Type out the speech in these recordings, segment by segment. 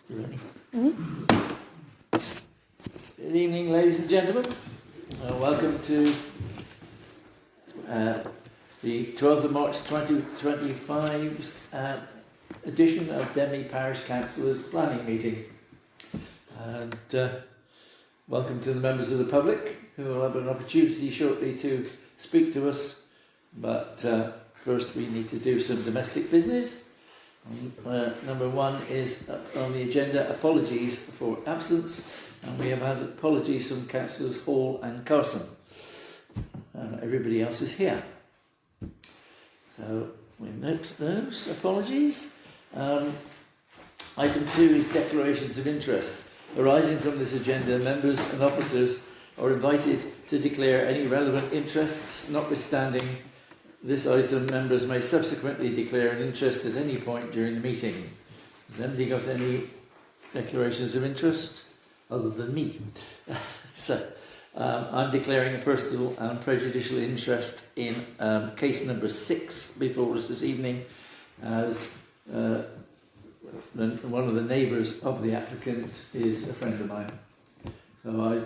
You ready? Good evening, ladies and gentlemen. Welcome to the 12th of March 2025's edition of Denby Parish Councillors Planning Meeting. And welcome to the members of the public who will have an opportunity shortly to speak to us. But first we need to do some domestic business. Number one is on the agenda, apologies for absence, and we have had apologies from Councillors Hall and Carson. Everybody else is here, so we note those apologies. Item 2 is declarations of interest. Arising from this agenda, members and officers are invited to declare any relevant interests. Notwithstanding this item, members may subsequently declare an interest at any point during the meeting. Has anybody got any declarations of interest other than me? I'm declaring a personal and prejudicial interest in case number 6 before us this evening, as one of the neighbours of the applicant is a friend of mine. So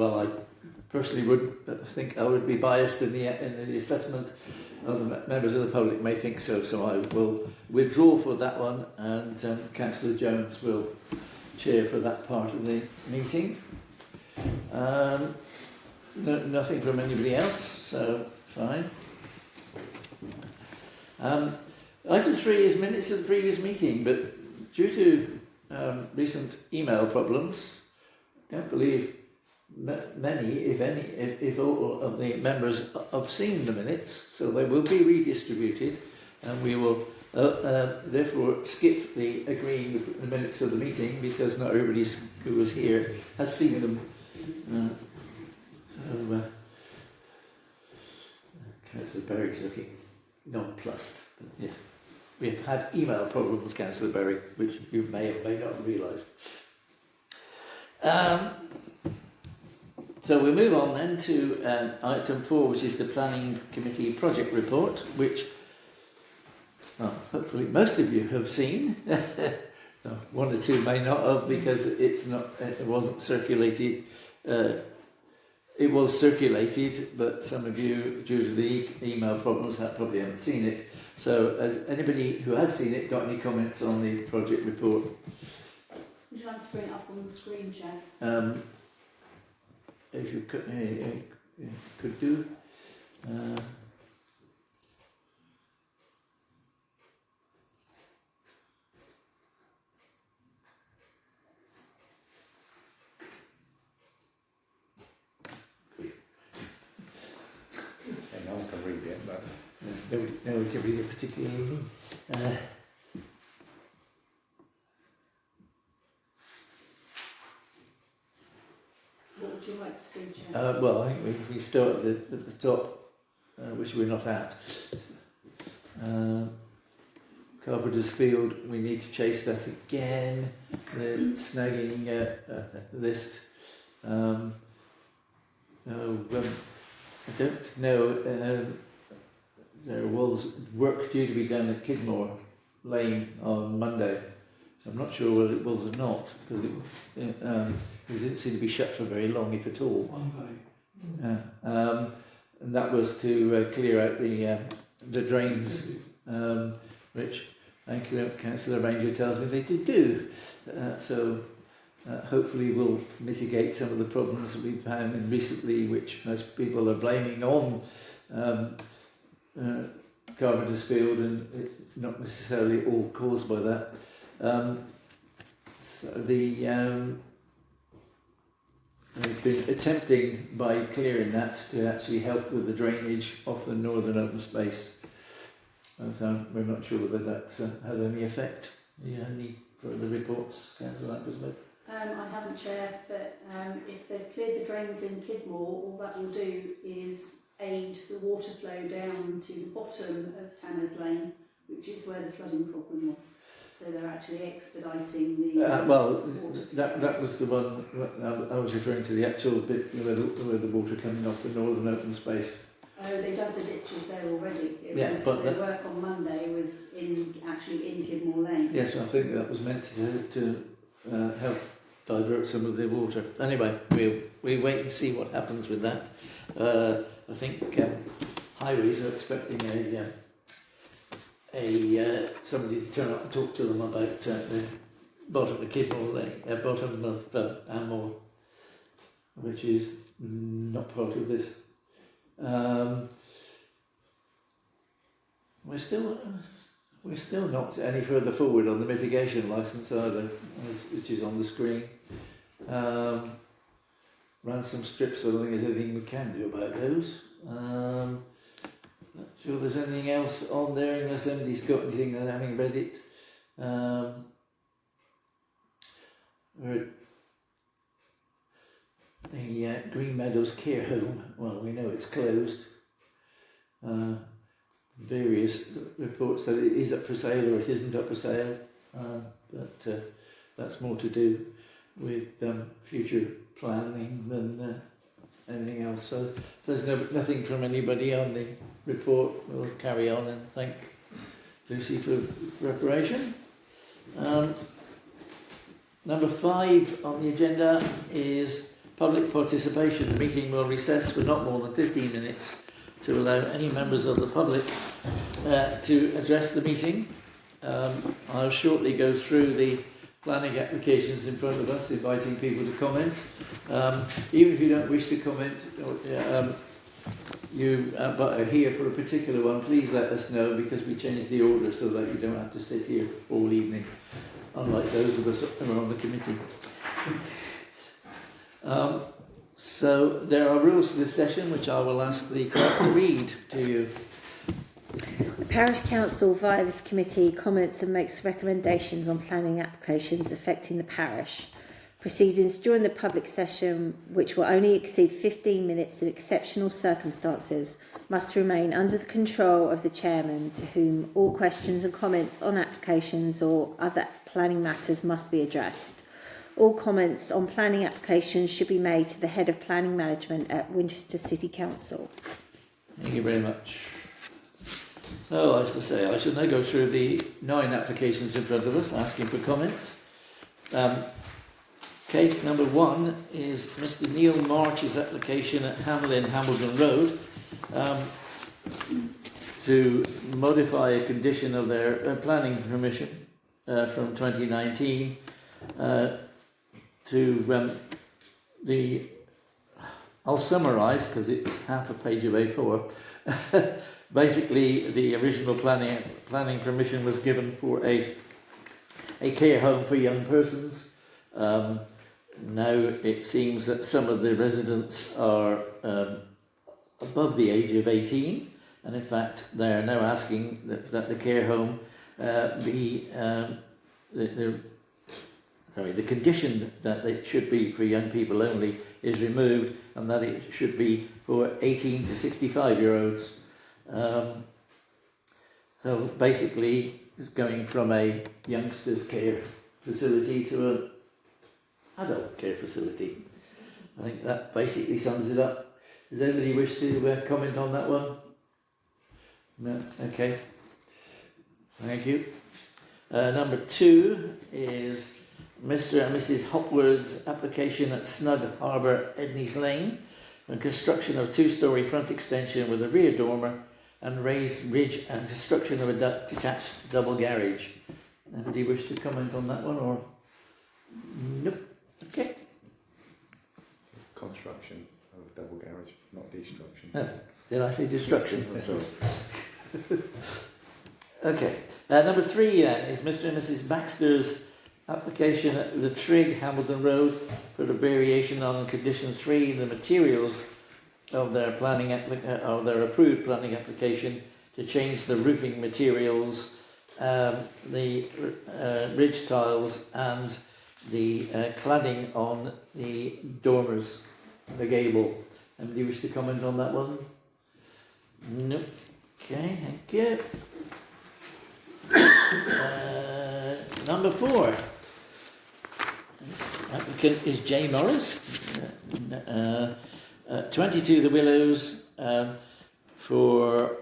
I personally would think I would be biased in the assessment. Other members of the public may think so, so I will withdraw for that one, and Councillor Jones will chair for that part of the meeting. Nothing from anybody else, so fine. Item 3 is minutes of the previous meeting, but due to recent email problems, I don't believe many, if any, if all of the members have seen the minutes, so they will be redistributed, and we will therefore skip the agreeing with the minutes of the meeting, because not everybody who was here has seen them. Councillor Berry's looking nonplussed, but yeah, we have had email problems, Councillor Berry, which you may or may not have realised. So we move on then to item 4, which is the Planning Committee Project Report, which hopefully most of you have seen. One or two may not have, because it wasn't circulated. It was circulated, but some of you, due to the email problems, probably haven't seen it. So has anybody who has seen it got any comments on the project report? Would you like to bring it up on the screen, Jack? If you could do. No one can read it, but No, we can read it particularly. What would you like to see, Jack? Well, I think we start at the top, which we're not at. Carpenter's Field, we need to chase that again. The snagging list. I don't know. There was work due to be done at Kidmore Lane on Monday. So I'm not sure whether it was or not, because it didn't seem to be shut for very long, if at all. And that was to clear out the drains, which Councillor Ranger tells me they did do. So hopefully we'll mitigate some of the problems that we've had recently, which most people are blaming on Carpenter's Field, and it's not necessarily all caused by that. They've been attempting, by clearing that, to actually help with the drainage off the northern open space. So we're not sure whether that's had any effect. Any further reports, Councillor Ambersmith? I haven't, Chair, but if they've cleared the drains in Kidmore, all that will do is aid the water flow down to the bottom of Tanner's Lane, which is where the flooding problem was. So they're actually expediting the that was the one I was referring to, the actual bit where the water coming off the northern open space. No, they dug the ditches there already. Yeah, but the work on Monday was actually in Kidmore Lane. Yes, I think that was meant to help divert some of the water. Anyway, we'll wait and see what happens with that. I think highways are expecting somebody to turn up and talk to them about the bottom of Kidmore Lane, bottom of Anmore, which is not part of this. We're still not any further forward on the mitigation licence either, which is on the screen. Ransom strips, I don't think there's anything we can do about those. Not sure there's anything else on there unless anybody's got anything that having read it. The Green Meadows Care Home, well, we know it's closed. Various reports that it is up for sale or it isn't up for sale, but that's more to do with future planning than anything else. So there's nothing from anybody on the report. We'll carry on and thank Lucy for preparation. Number 5 on the agenda is public participation. The meeting will recess for not more than 15 minutes to allow any members of the public to address the meeting. I'll shortly go through the planning applications in front of us, inviting people to comment. Even if you don't wish to comment, but are here for a particular one, please let us know, because we changed the order so that you don't have to sit here all evening, unlike those of us who are on the committee. So there are rules for this session, which I will ask the clerk to read to you. The Parish Council, via this committee, comments and makes recommendations on planning applications affecting the parish. Proceedings during the public session, which will only exceed 15 minutes in exceptional circumstances, must remain under the control of the chairman, to whom all questions and comments on applications or other planning matters must be addressed. All comments on planning applications should be made to the Head of Planning Management at Winchester City Council. Thank you very much. So, as I say, I shall now go through the 9 applications in front of us, asking for comments. Case number 1 is Mr. Neil March's application at Hamilton Road to modify a condition of their planning permission from 2019 I'll summarise because it's half a page of A4. Basically, the original planning permission was given for a care home for young persons. Now it seems that some of the residents are above the age of 18, and in fact they are now asking that the care home the condition that it should be for young people only is removed, and that it should be for 18 to 65-year-olds. So basically, it's going from a youngsters' care facility to an adult care facility. I think that basically sums it up. Does anybody wish to comment on that one? No? Okay. Thank you. Number 2 is Mr. and Mrs. Hopwood's application at Snug Harbour, Edneys Lane, for construction of a 2-storey front extension with a rear dormer and raised ridge, and construction of a detached double garage. Anybody wish to comment on that one, or? Nope. Okay. Construction of a double garage, not destruction. Did I say destruction? I'm sorry. Okay. Number 3 is Mr. and Mrs. Baxter's application at the Trig, Hamilton Road, for the variation on condition 3, the materials of their their approved planning application to change the roofing materials, the ridge tiles, and the cladding on the dormers, the gable. Anybody wish to comment on that one? No. Okay, thank you. Number 4. This applicant is Jay Morris, 22 The Willows, for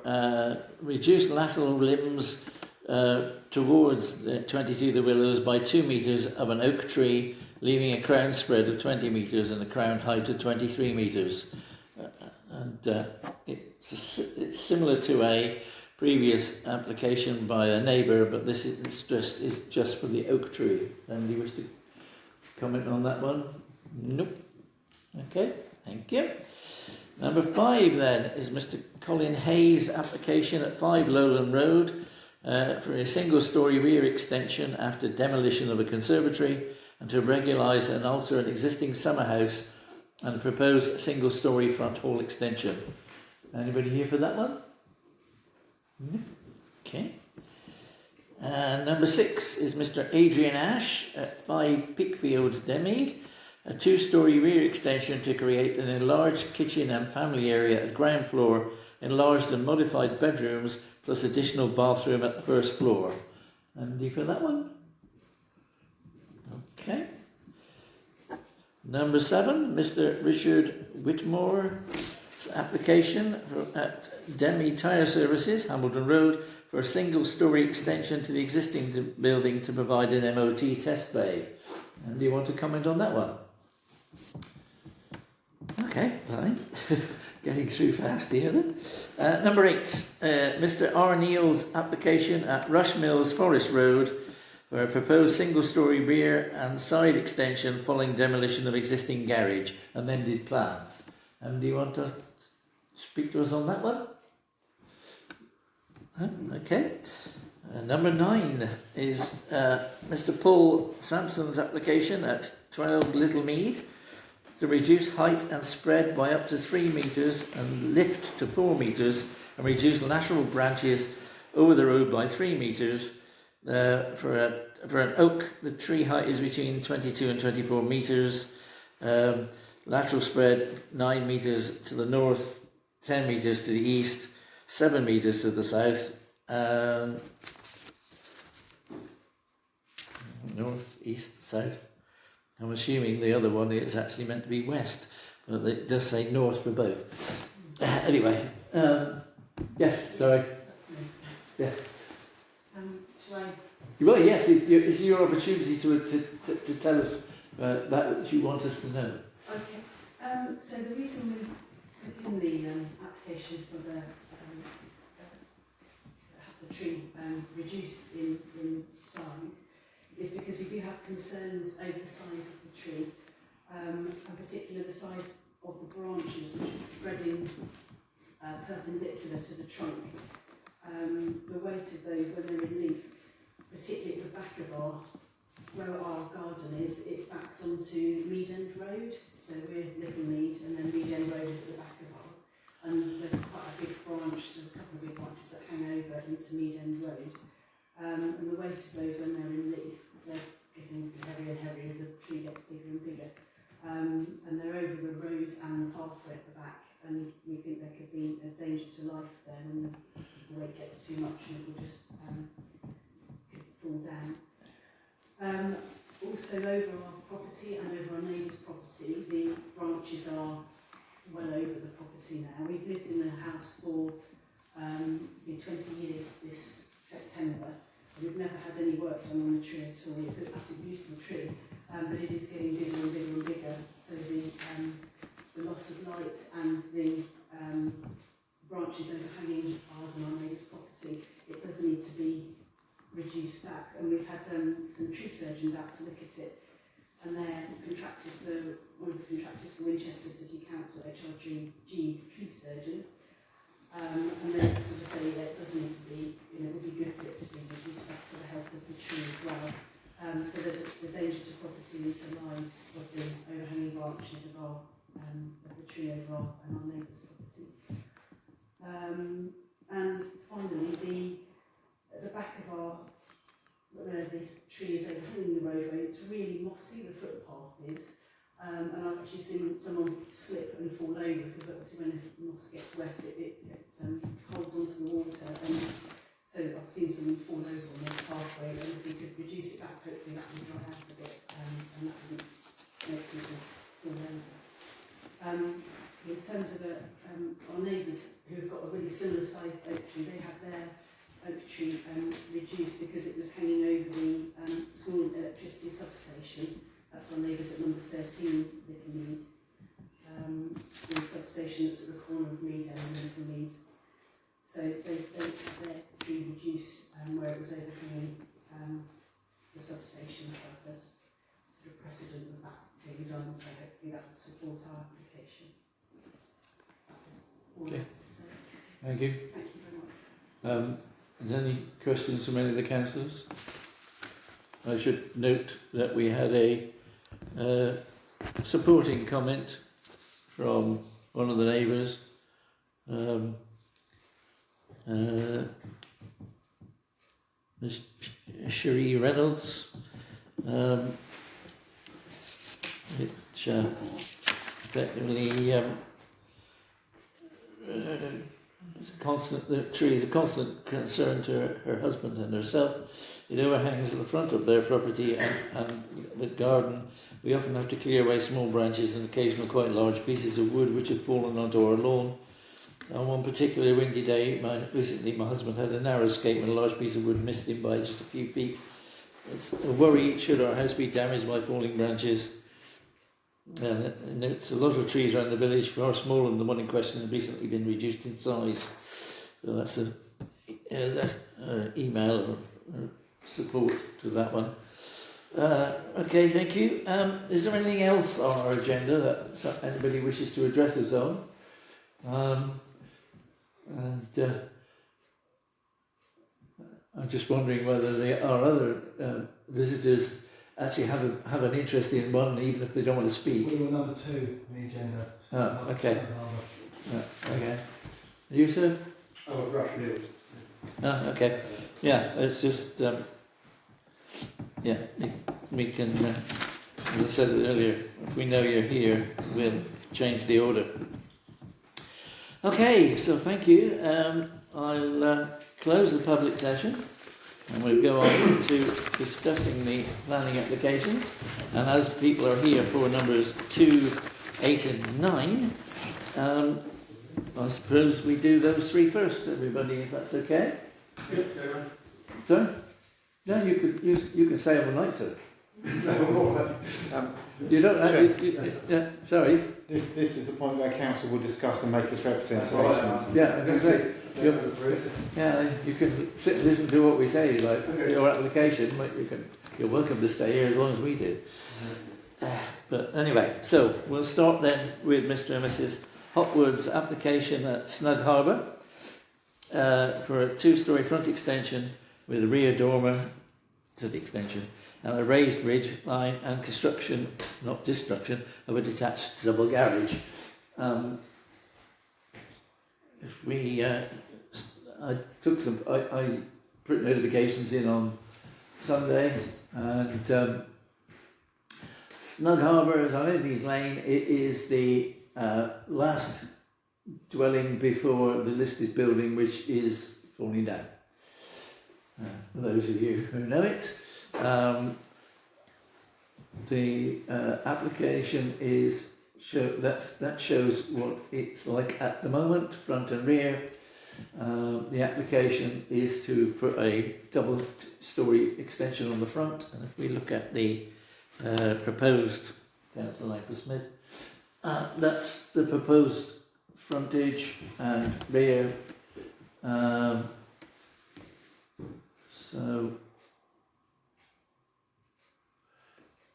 reduced lateral limbs towards 22 The Willows by 2 metres of an oak tree, leaving a crown spread of 20 metres and a crown height of 23 metres. It's similar to a previous application by a neighbour, but this is just for the oak tree. Anybody wish to comment on that one? Nope. Okay, thank you. Number 5 then is Mr. Colin Hayes' application at 5 Lowland Road for a single-storey rear extension after demolition of a conservatory and to regulise and alter an existing summer house and propose a single-storey front hall extension. Anybody here for that one? No. Okay. And number 6 is Mr. Adrian Ash at 5 Peakfield, Denmead. A 2-storey rear extension to create an enlarged kitchen and family area at ground floor, enlarged and modified bedrooms, plus additional bathroom at the first floor. Anybody for that one? Okay. Number 7, Mr. Richard Whitmore's application at Demi Tyre Services, Hambledon Road, for a single-storey extension to the existing building to provide an MOT test bay. And do you want to comment on that one? Okay, fine. Getting through fast here then. Number 8, Mr. R. Neal's application at Rush Mills Forest Road for a proposed single-storey rear and side extension following demolition of existing garage, amended plans. Do you want to speak to us on that one? Okay. Number 9 is Mr. Paul Sampson's application at 12 Little Mead to reduce height and spread by up to 3 metres and lift to 4 metres and reduce lateral branches over the road by 3 metres. For an oak, the tree height is between 22 and 24 metres. Lateral spread 9 metres to the north, 10 metres to the east, 7 metres to the south. North, east, south. I'm assuming the other one is actually meant to be west, but it does say north for both. Anyway, yes, sorry. That's me. Yeah. Shall I? Well, yes, it's your opportunity to tell us that which you want us to know. Okay. So the reason we put in the application for the have the tree reduced in size is because we do have concerns over the size of the tree, and particularly the size of the branches which are spreading perpendicular to the trunk. The weight of those when they're in leaf, particularly at the back of where our garden is, it backs onto Mead End Road, so we're Little Mead and then Mead End Road is at the back of ours, and there's quite a big branch, there's a couple of big branches that hang over into Mead End Road, and the weight of those when they're in leaf, they're getting heavier and heavier as the tree gets bigger and bigger, and they're over the road and the pathway at the back, and we think there could be a danger to life there when the weight gets too much and it will just could fall down. Also over our property and over our neighbour's property, the branches are well over the property now. We've lived in the house for 20 years this September. We've never had any work done on the tree at all. It's an absolutely beautiful tree, but it is getting bigger and bigger and bigger. So the loss of light and the branches overhanging ours and our neighbour's property, it does need to be reduced back. And we've had some tree surgeons out to look at it, and they're contractors for one of the contractors for Winchester City Council, HRG tree surgeons. And they sort of say that it does need to be, it would be good for it to be reduced back for the health of the tree as well. So there's a danger to property and to lives of the overhanging branches of the tree over our neighbour's property. And finally, at the back of where the tree is overhanging the roadway, it's really mossy, the footpath is. And I've actually seen someone slip and fall over because obviously when the moss gets wet it holds onto the water, and so I've seen someone fall over on the pathway, and if we could reduce it back, hopefully that would dry out a bit, and that wouldn't make people fall over. In terms of our neighbours who have got a really really similar sized oak tree. They had their oak tree reduced because it was hanging over the small electricity substation. That's our neighbours at number 13, Little Mead. The substation that's at the corner of Mead and Little Mead. So they had their tree reduced where it was overhanging the substation. So there's sort of precedent of that being done. So hopefully that would support our application. That's all I have to say. Thank you. Thank you very much. Is there any questions from any of the councillors? I should note that we had a supporting comment from one of the neighbours, Ms. Cherie Reynolds, which effectively the tree is a constant concern to her husband and herself. It overhangs the front of their property and the garden. We often have to clear away small branches and occasional quite large pieces of wood which have fallen onto our lawn. On one particular windy day, recently my husband had a narrow escape when a large piece of wood missed him by just a few feet. It's a worry should our house be damaged by falling branches. And it notes a lot of trees around the village, far smaller than the one in question, have recently been reduced in size. So that's an email or support to that one. Okay, thank you. Is there anything else on our agenda that anybody wishes to address us on? I'm just wondering whether our other visitors actually have an interest in one, even if they don't want to speak. We were number 2 on the agenda. Oh, okay. Okay. You, sir? Oh, Rush Mill. Oh, okay. Yeah, it's just, yeah, we can, as I said earlier, if we know you're here, we'll change the order. Okay, so thank you. I'll close the public session and we'll go on to discussing the planning applications. And as people are here for numbers 2, 8 and 9, I suppose we do those 3 first, everybody, if that's okay? Sorry? No, you can say them like sir. You don't have yeah, sorry. This is the point where council will discuss and make its representation. Yeah, I'm going to say, you can sit and listen to what we say, like your application, but you're welcome to stay here as long as we do. But anyway, so we'll start then with Mr. and Mrs. Hopwood's application at Snug Harbour for a 2-storey front extension with a rear dormer to the extension and a raised ridge line and construction, not destruction, of a detached double garage. If we, I put notifications in on Sunday, and Snug Harbour is on Ebeneys Lane. It is the last dwelling before the listed building, which is falling down. For those of you who know it, the application is that shows what it's like at the moment, front and rear. The application is to put a double-storey extension on the front, and if we look at the proposed, Councillor Langford-Smith, that's the proposed frontage and rear. So,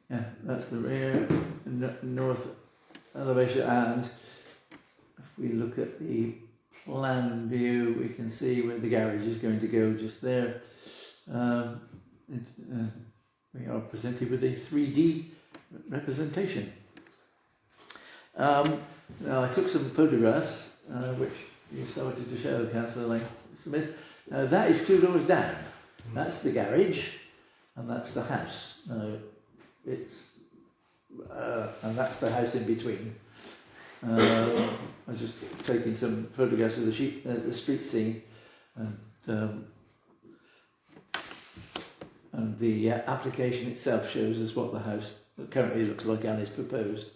yeah, that's the rear north elevation, and if we look at the plan view, we can see where the garage is going to go just there. We are presented with a 3D representation. Now, I took some photographs, which you started to show, Councillor Langford-Smith. That is 2 doors down. That's the garage, and that's the house. And that's the house in between. I was just taking some photographs of the street scene, and the application itself shows us what the house currently looks like and is proposed.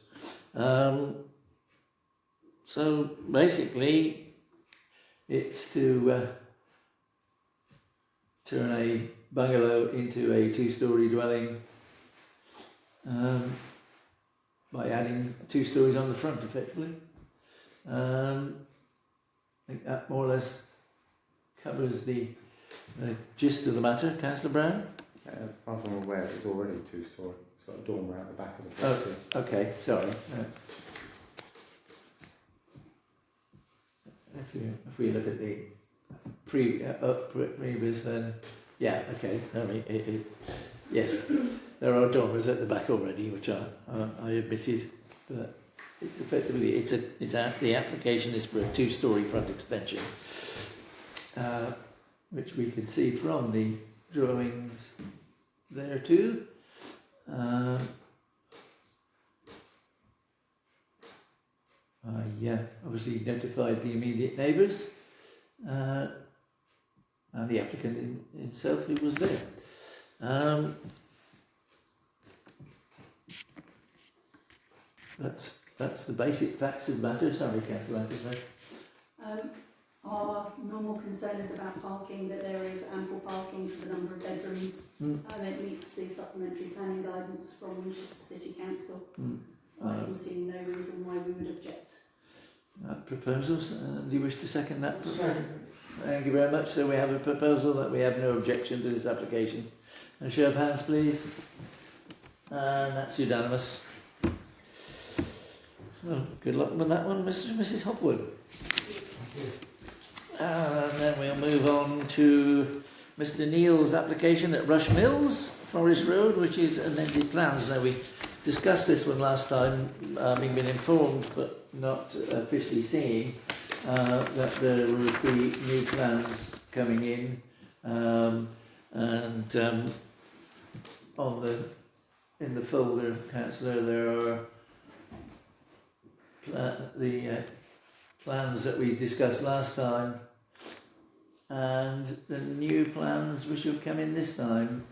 So basically, it's to turn a bungalow into a two-storey dwelling by adding 2 stories on the front, effectively. I think that more or less covers the gist of the matter. Councillor Brown? As far as I'm aware, it's already 2-storey. It's got a dormer out the back of the property. Okay, sorry. If we look at the previous, then yeah, okay. I mean, yes, there are dormers at the back already, which I admitted, but it's effectively the application is for a 2-storey front extension, which we can see from the drawings there too. I obviously notified the immediate neighbours and the applicant himself who was there. That's the basic facts of the matter. Sorry, Councillor Anderson. Our normal concern is about parking, that there is ample parking for the number of bedrooms. It meets the supplementary planning guidance from Winchester City Council. I can see no reason why we would object. Proposals? Do you wish to second that? Thank you very much. So we have a proposal that we have no objection to this application. A show of hands, please. And that's unanimous. So good luck with that one, Mr. and Mrs. Hopwood. And then we'll move on to Mr. Neal's application at Rush Mills, Forest Road, which is amended plans. Now we discussed this one last time, having been informed but not officially seeing that there would be new plans coming in, and in the folder, Councillor, there are the plans that we discussed last time and the new plans which have come in this time.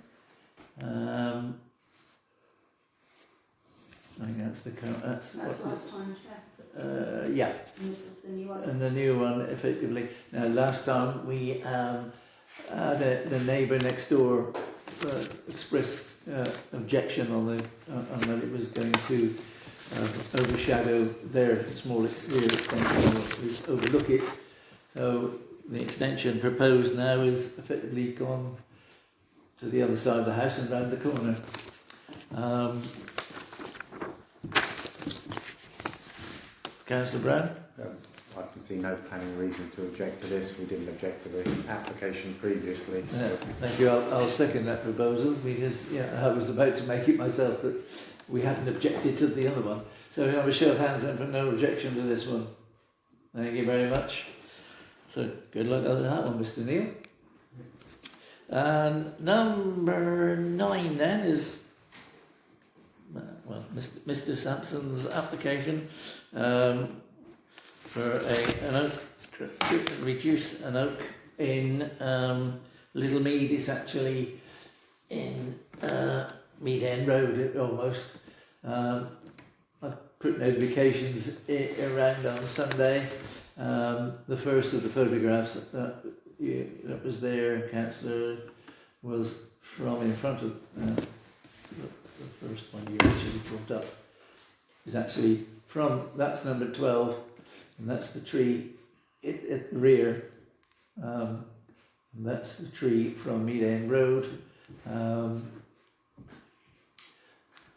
I think that's the current. That's last time, Chair. Yeah. And this is the new one. And the new one, effectively. Now, last time we had the neighbour next door expressed objection on that it was going to overshadow their small exterior extension, or overlook it. So the extension proposed now is effectively gone to the other side of the house and round the corner. Councillor Brown? I can see no planning reason to object to this. We didn't object to the application previously. So. Yeah, thank you. I'll second that proposal because I was about to make it myself, but we hadn't objected to the other one. So we have a show of hands then for no objection to this one. Thank you very much. So good luck on that one, Mr. Neal. And number 9 then is Mr. Sampson's application for an oak, to reduce an oak in Little Mead. It's actually in Mead End Road almost. I put notifications around on Sunday. The first of the photographs that was there, Councillor, was from in front of the first one you actually brought up. Is actually from, that's number 12, and that's the tree at the rear. And that's the tree from Mead End Road. And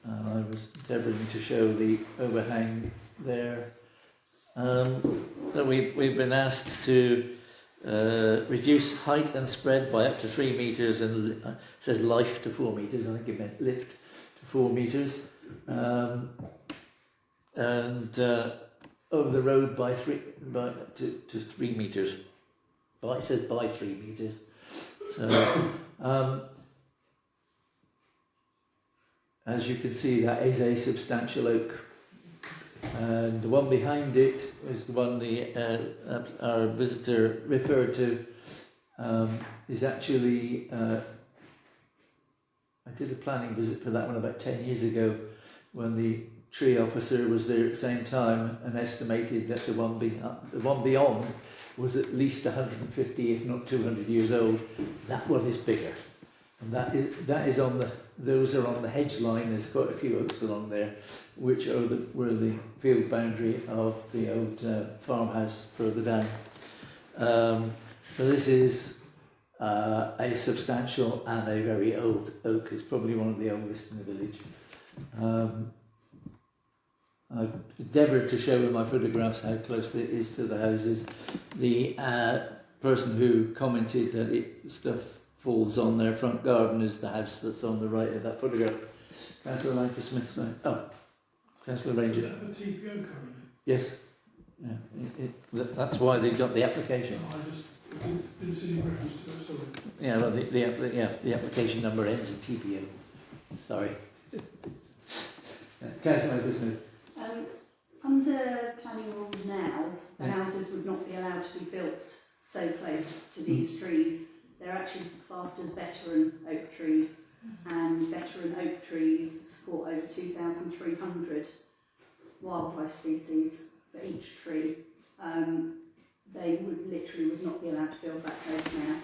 I was endeavouring to show the overhang there. So we've been asked to reduce height and spread by up to 3 metres, and it says life to 4 metres. I think it meant lift to 4 metres, and over the road by 3 to 3 metres. It says by 3 metres. So as you can see, that is a substantial oak. And the one behind it is the one our visitor referred to. Is actually, I did a planning visit for that one about 10 years ago when the tree officer was there at the same time and estimated that the one beyond was at least 150, if not 200 years old. That one is bigger, and that is on the. Those are on the hedge line. There's quite a few oaks along there, which are were the field boundary of the old farmhouse further down. So this is a substantial and a very old oak. It's probably one of the oldest in the village. I've endeavoured to show in my photographs how close it is to the houses. The person who commented that stuff falls on their front garden is the house that's on the right of that photograph. Councillor Langford Smith. Oh, Councillor Ranger. Is that the TPO currently? Yes. Yeah. That's why they got the application. Oh, I just didn't see any reference to it, sorry. Yeah, well, the application number ends in TPO. Sorry. Councillor Langford Smith. Under planning rules now, the Yeah. houses would not be allowed to be built so close to these trees. They're actually classed as veteran oak trees, and veteran oak trees support over 2,300 wildlife species for each tree. They would not be allowed to build that close now.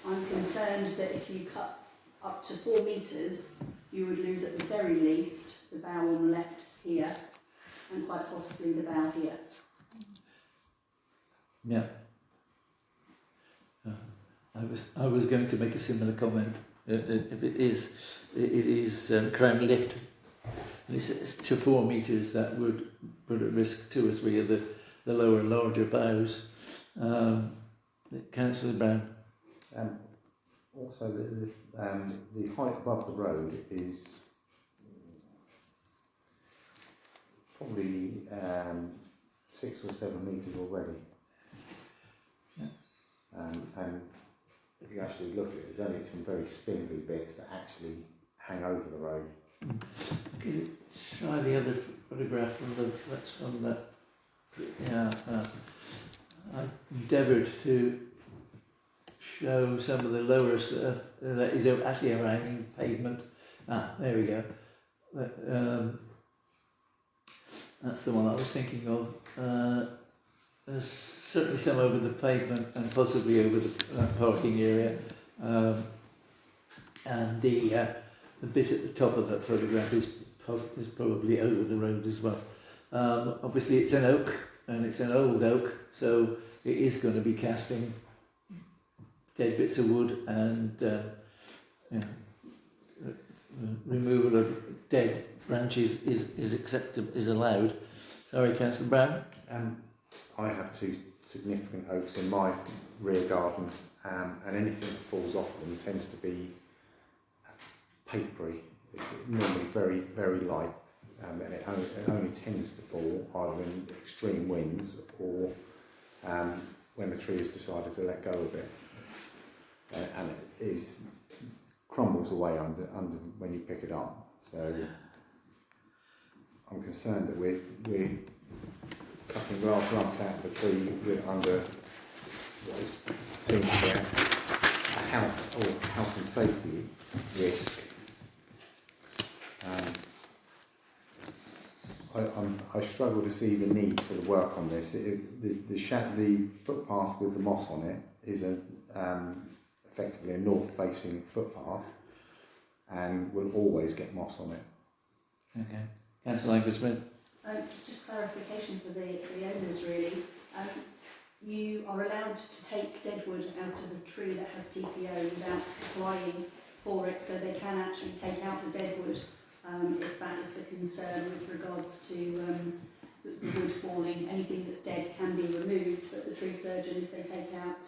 I'm concerned that if you cut up to 4 metres, you would lose at the very least the bough on the left here, and quite possibly the bough here. Yeah. I was going to make a similar comment. If it is crown lift, and it's to 4 metres, that would put at risk 2 or 3 of the lower, larger boughs. Councillor Brown. Also, the height above the road is probably 6 or 7 metres already. Yeah. And if you actually look at it, there's only some very spindly bits that actually hang over the road. Could you try the other photograph that's from that? Yeah. I endeavoured to show some of the lower stuff that is actually a hanging pavement. There we go. That's the one I was thinking of. There's certainly some over the pavement and possibly over the parking area. And the bit at the top of that photograph is probably over the road as well. Obviously it's an oak, and it's an old oak, so it is going to be casting dead bits of wood, and removal of dead branches is allowed. Sorry, Councillor Brown. I have 2 significant oaks in my rear garden, and anything that falls off them tends to be papery. It's normally very, very light, and it only tends to fall either in extreme winds or when the tree has decided to let go of it, and it crumbles away under when you pick it up. So I'm concerned that we're cutting large lumps out of the tree under what seems to be a health and safety risk. I struggle to see the need for the work on this. The footpath with the moss on it is effectively a north-facing footpath, and will always get moss on it. Okay. Councillor Langford Smith. Just clarification for the owners really. You are allowed to take deadwood out of a tree that has TPO without applying for it, so they can actually take out the deadwood if that is the concern with regards to the wood falling. Anything that's dead can be removed, but the tree surgeon, if they take out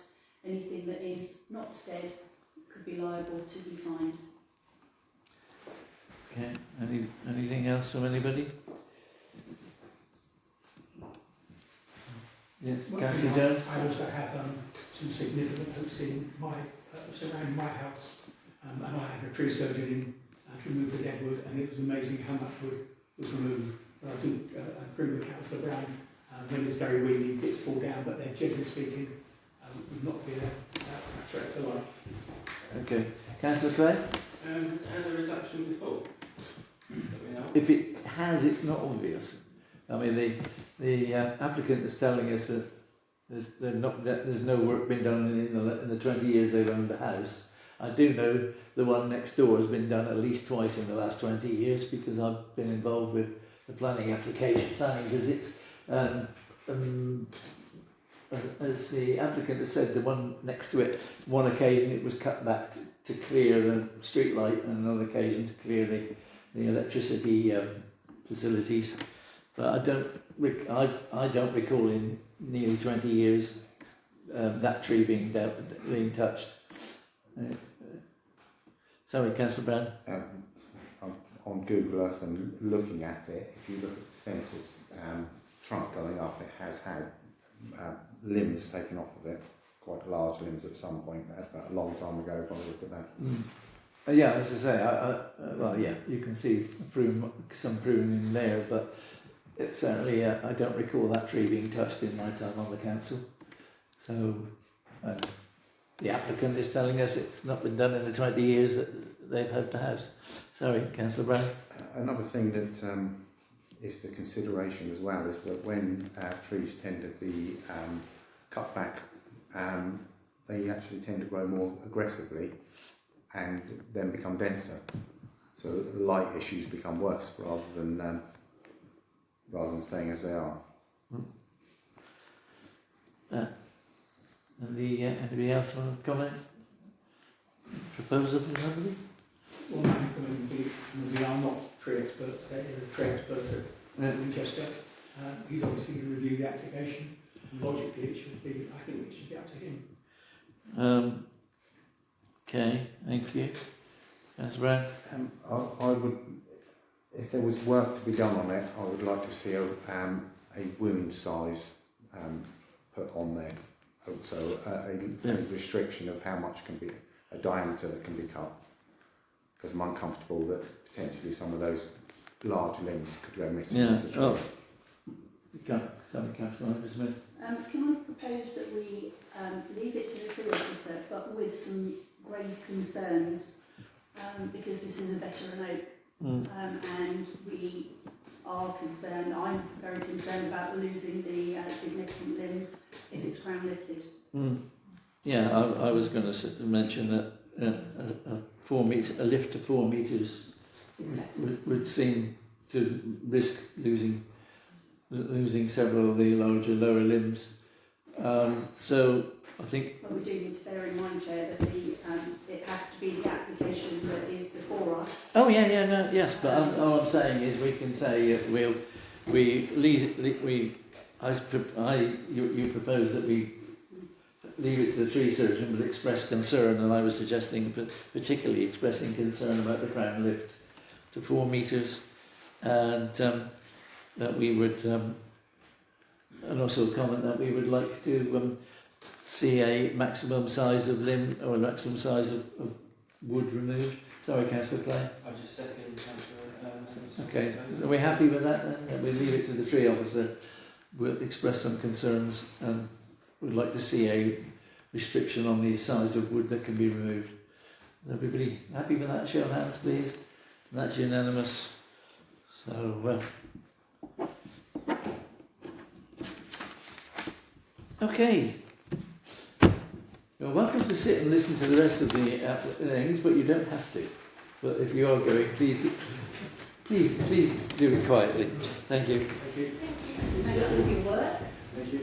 anything that is not dead, could be liable to be fined. Okay. Anything else from anybody? Yes, Councillor Jones. I also have some significant oaks in surrounding my house, and I had a tree surgeon in to remove the dead wood, and it was amazing how much wood was removed. But I think I agree with Councillor Brown, when it's very windy, bits fall down, but they're generally speaking would not be a threat to life. Okay. Councillor Clay? Has it had a reduction before? If it has, it's not obvious. I mean, the applicant is telling us that there's no work been done in the 20 years they've owned the house. I do know the one next door has been done at least twice in the last 20 years because I've been involved with the planning visits. As the applicant has said, the one next to it, one occasion it was cut back to clear the street light, and another occasion to clear the electricity facilities. But I don't recall in nearly 20 years that tree being touched. Sorry, Councillor Brown. I'm on Google Earth and looking at it, if you look at the census trunk going up, it has had limbs taken off of it, quite large limbs at some point, about a long time ago, if I look at that. Yeah, as I say, you can see some pruning in there, but it's certainly, I don't recall that tree being touched in my time on the council. So the applicant is telling us it's not been done in the 20 years that they've had the house. Sorry, Councillor Brown. Another thing that is for consideration as well is that when trees tend to be cut back, they actually tend to grow more aggressively and then become denser. So light issues become worse rather than staying as they are. Anybody else want to comment? Proposal from somebody? Well, my comment would be I'm not tree expert, say, a tree expert at Winchester. He's obviously going to review the application. Logically, it should be, I think it should be up to him. Okay, thank you. Councillor Brown? I would, if there was work to be done on it, I would like to see a wound size put on there. So a restriction of how much can be, a diameter that can be cut. Because I'm uncomfortable that potentially some of those large limbs could go missing off the tree. Sorry, Councillor Smith. Can I propose that we leave it to the tree officer, but with some grave concerns, because this is a veteran oak, and we are concerned, I'm very concerned about losing the significant limbs if it's crown lifted. Yeah, I was going to mention that a lift to 4 metres would seem to risk losing several of the lower limbs. So I think. But we do need to bear in mind, Chair, that it has to be the application that is before us. Oh yes, but all I'm saying is we can say you propose that we leave it to the tree surgeon, but express concern, and I was suggesting particularly expressing concern about the crown lift to 4 metres, and that we would, and also comment that we would like to see a maximum size of limb or a maximum size of wood removed. Sorry, Councillor Clay. I just second Councillor. Okay, are we happy with that then? We leave it to the tree officer. We'll express some concerns and would like to see a restriction on the size of wood that can be removed. Everybody happy with that? Show of hands, please. That's unanimous. So, okay. You're welcome to sit and listen to the rest of the things, but you don't have to. But if you are going, please do it quietly. Thank you. Thank you. Thank you for your work. Thank you.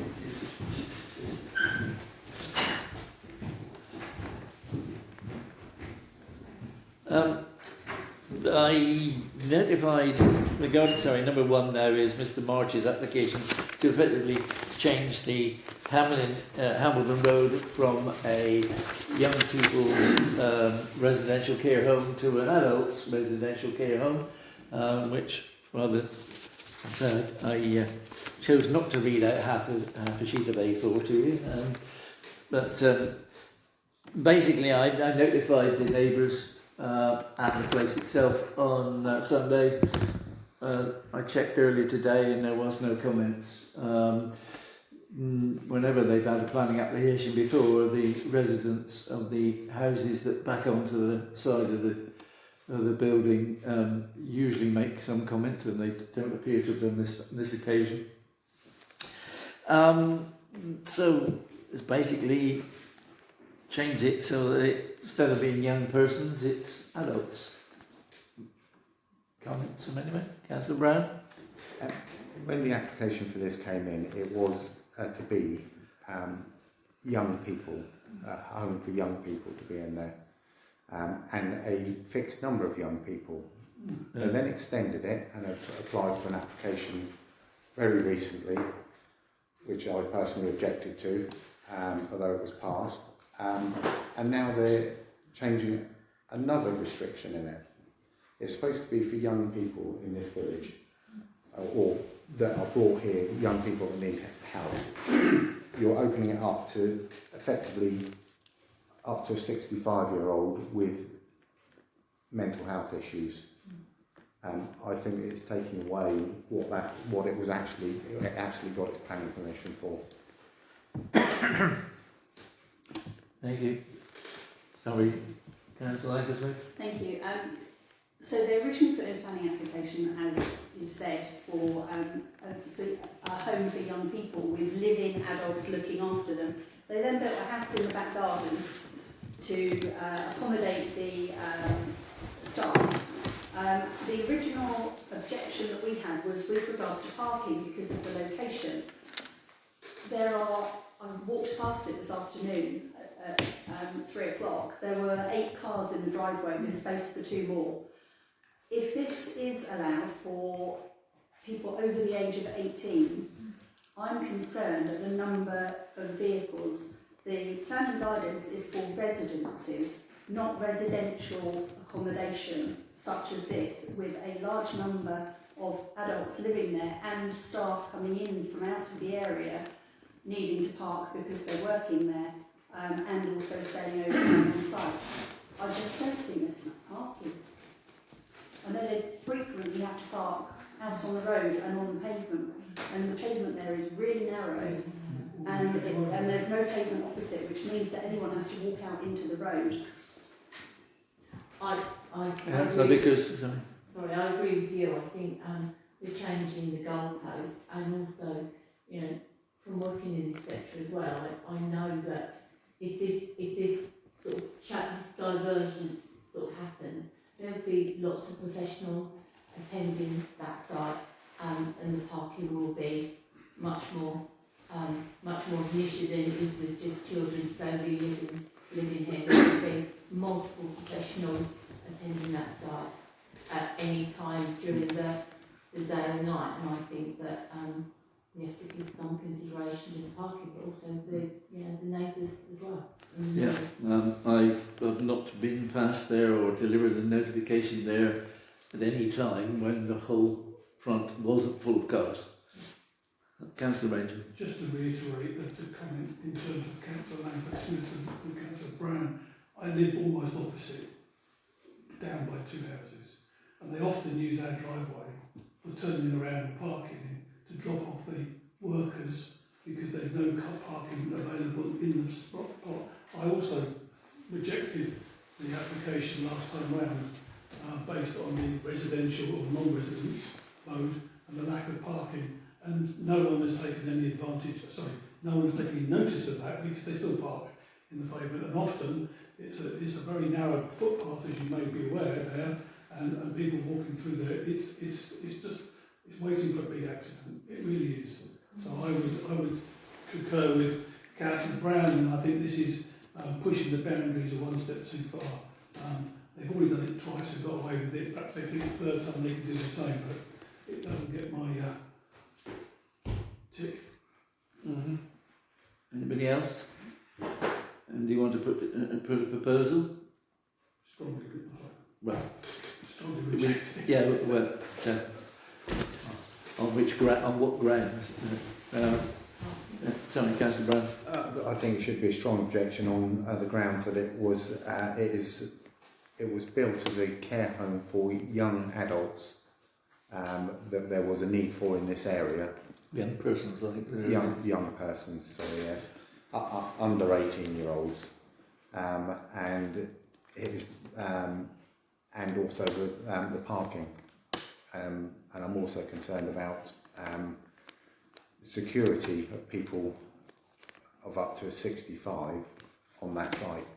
I notified number 1 now is Mr. March's application to effectively change the Hamilton Road from a young people's residential care home to an adults residential care home, which rather sad. I chose not to read out half a sheet of A4 to you, but basically I notified the neighbours and the place itself on Sunday. I checked earlier today and there was no comments. Whenever they've had a planning application before, the residents of the houses that back onto the side of the building usually make some comment, and they don't appear to have done this occasion. So it's basically change it so that instead of being young persons, it's adults. Comments from anyone? Councillor Brown? When the application for this came in, it was to be young people, a home for young people to be in there, and a fixed number of young people. They then extended it and have applied for an application very recently, which I personally objected to, although it was passed. And now they're changing another restriction in it. It's supposed to be for young people in this village, or that are brought here, young people that need help. You're opening it up to effectively up to a 65-year-old with mental health issues. I think it's taking away what it actually got its planning permission for. Thank you. Sorry, Councillor Ankersmith? Thank you. So they originally put in a planning application, as you've said, for a home for young people with living adults looking after them. They then built a house in the back garden to accommodate the staff. The original objection that we had was with regards to parking because of the location. I walked past it this afternoon at 3 o'clock. There were 8 cars in the driveway with space for 2 more. If this is allowed for people over the age of 18, I'm concerned at the number of vehicles. The planning guidance is for residences, not residential accommodation such as this, with a large number of adults living there and staff coming in from out of the area needing to park because they're working there, and also staying overnight on site. I just don't think there's enough parking. I know they frequently have to park out on the road and on the pavement, and the pavement there is really narrow, and there's no pavement opposite, which means that anyone has to walk out into the road. I Councillor Vickers, sorry. Sorry, I agree with you. I think we're changing the goalposts, and also, you know, from working in this sector as well, I know that if this sort of divergence sort of happens, there'll be lots of professionals attending that site, and the parking will be much more of an issue than it is with just children solely living here. There will be multiple professionals attending that site at any time during the day or night, and I think that we have to give some consideration to the parking, but also the neighbours as well. Yeah, I have not been past there or delivered a notification there at any time when the whole front wasn't full of cars. Councillor Ranger. Just to reiterate and to comment in terms of Councillor Lambert-Smith and Councillor Brown, I live almost opposite, down by 2 houses, and they often use our driveway for turning around and parking to drop off the workers because there's no car parking available in the spot. I also rejected the application last time round based on the residential or non-residence mode and the lack of parking, and no one has taken any no one has taken any notice of that because they still park in the pavement, and often it's a very narrow footpath, as you may be aware there, and people walking through there, it's waiting for a big accident. It really is. So I would concur with Councillor Brown, and I think this is pushing the boundaries one step too far. They've already done it twice and got away with it. Perhaps they think the third time they can do the same, but it doesn't get my tick. Mm-hmm. Anybody else? And do you want to put a proposal? Strongly, Well, strongly rejected. yeah, well, on what grounds? Sorry, Councillor Brown. I think it should be a strong objection on the grounds that it was built as a care home for young adults that there was a need for in this area. Young persons, I think. Young persons, sorry, yes. Under 18-year-olds, and it is, and also the parking, and I'm also concerned about security of people of up to 65 on that site.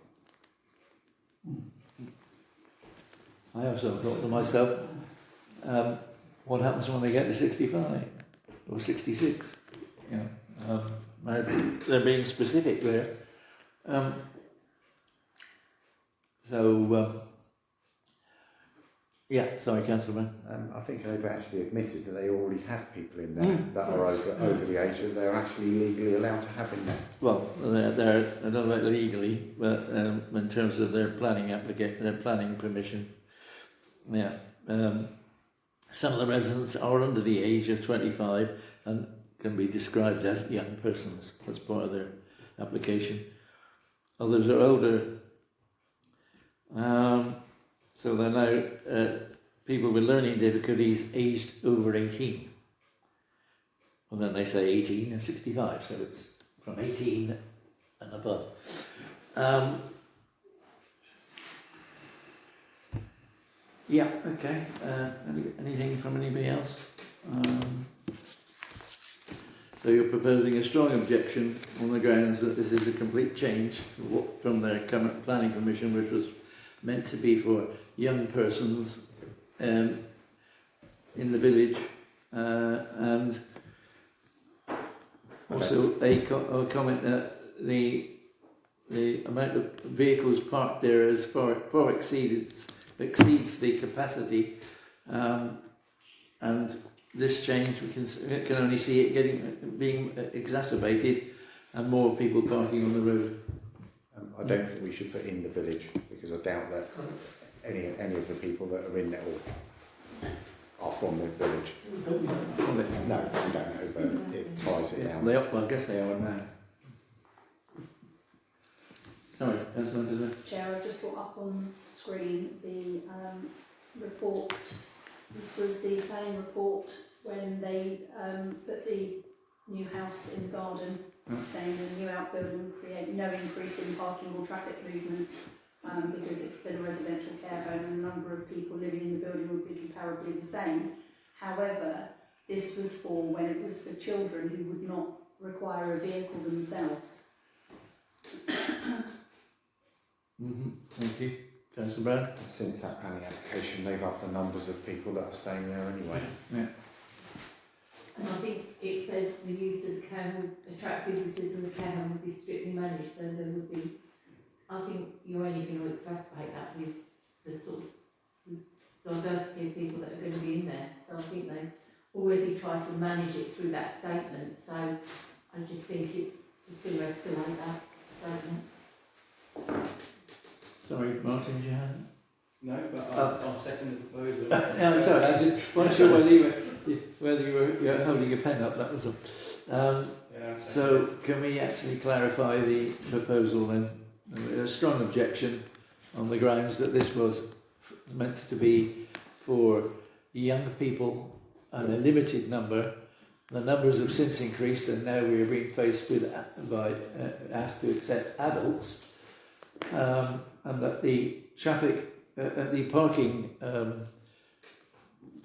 I also thought to myself, what happens when they get to 65 or 66? You know, they're being specific there. Yeah, sorry, Councillor. I think they've actually admitted that they already have people in there that are over the age that they're actually legally allowed to have in there. Well, they're I don't know about legally, but in terms of their planning application, their planning permission, yeah. Some of the residents are under the age of 25 and can be described as young persons as part of their application. Others are older. So they're now people with learning difficulties aged over 18. And then they say 18 and 65, so it's from 18 and above. Yeah, okay. Anything from anybody else? So you're proposing a strong objection on the grounds that this is a complete change from their current planning permission, which was meant to be for young persons in the village, and also a comment that the amount of vehicles parked there has far exceeds the capacity, and this change we can only see it being exacerbated, and more people parking on the road. I don't think we should put in the village, because I doubt that any of the people that are in there are from the village. No, we don't know, but it ties it down. Well, I guess they are now. Sorry, Councillor. Chair, I've just put up on screen the report. This was the planning report when they put the new house in the garden, saying the new outbuilding would create no increase in parking or traffic movements because it's still a residential care home and the number of people living in the building would be comparably the same. However, this was for when it was for children who would not require a vehicle themselves. Thank you. Councillor Brown? Since that planning application, they've upped the numbers of people that are staying there anyway. Yeah. And I think it says the use of the care home would attract visitors and the care home would be strictly managed, so there would be, I think you're only going to exacerbate that with the sort of diversity of people that are going to be in there. So I think they've already tried to manage it through that statement, so I just think it's going to escalate that statement. Sorry, Martin, did you have? No, but I'll second the proposal. No, sorry, I just wasn't sure whether you were holding your pen up, that was all. So, can we actually clarify the proposal then? A strong objection on the grounds that this was meant to be for young people and a limited number. The numbers have since increased and now we are being faced with asked to accept adults, and that the traffic, the parking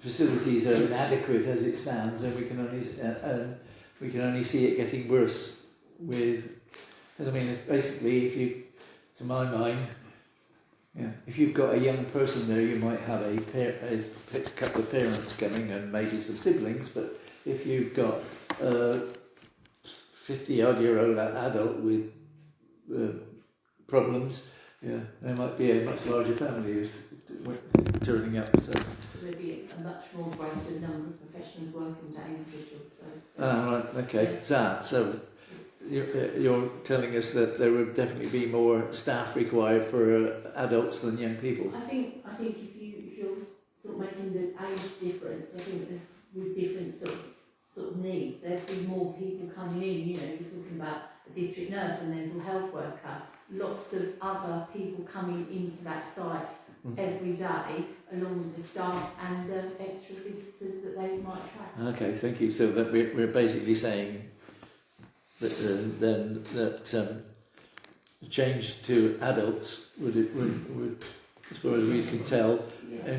facilities are inadequate as it stands, and we can only see it getting worse. Basically, to my mind, if you've got a young person there, you might have a couple of parents coming and maybe some siblings, but if you've got a 50-odd-year-old adult with problems, there might be a much larger family turning up. So There'll be a much more greater number of professionals working with that individual. So. Right, okay. So you're telling us that there would definitely be more staff required for adults than young people. I think if you're sort of making the age difference, I think that with different sort of needs, there'd be more people coming in. You know, you're talking about a district nurse, a mental health worker, lots of other people coming into that site every day, along with the staff and the extra visitors that they might attract. Okay, thank you. So that we're basically saying that then that the change to adults would, as far as we can tell,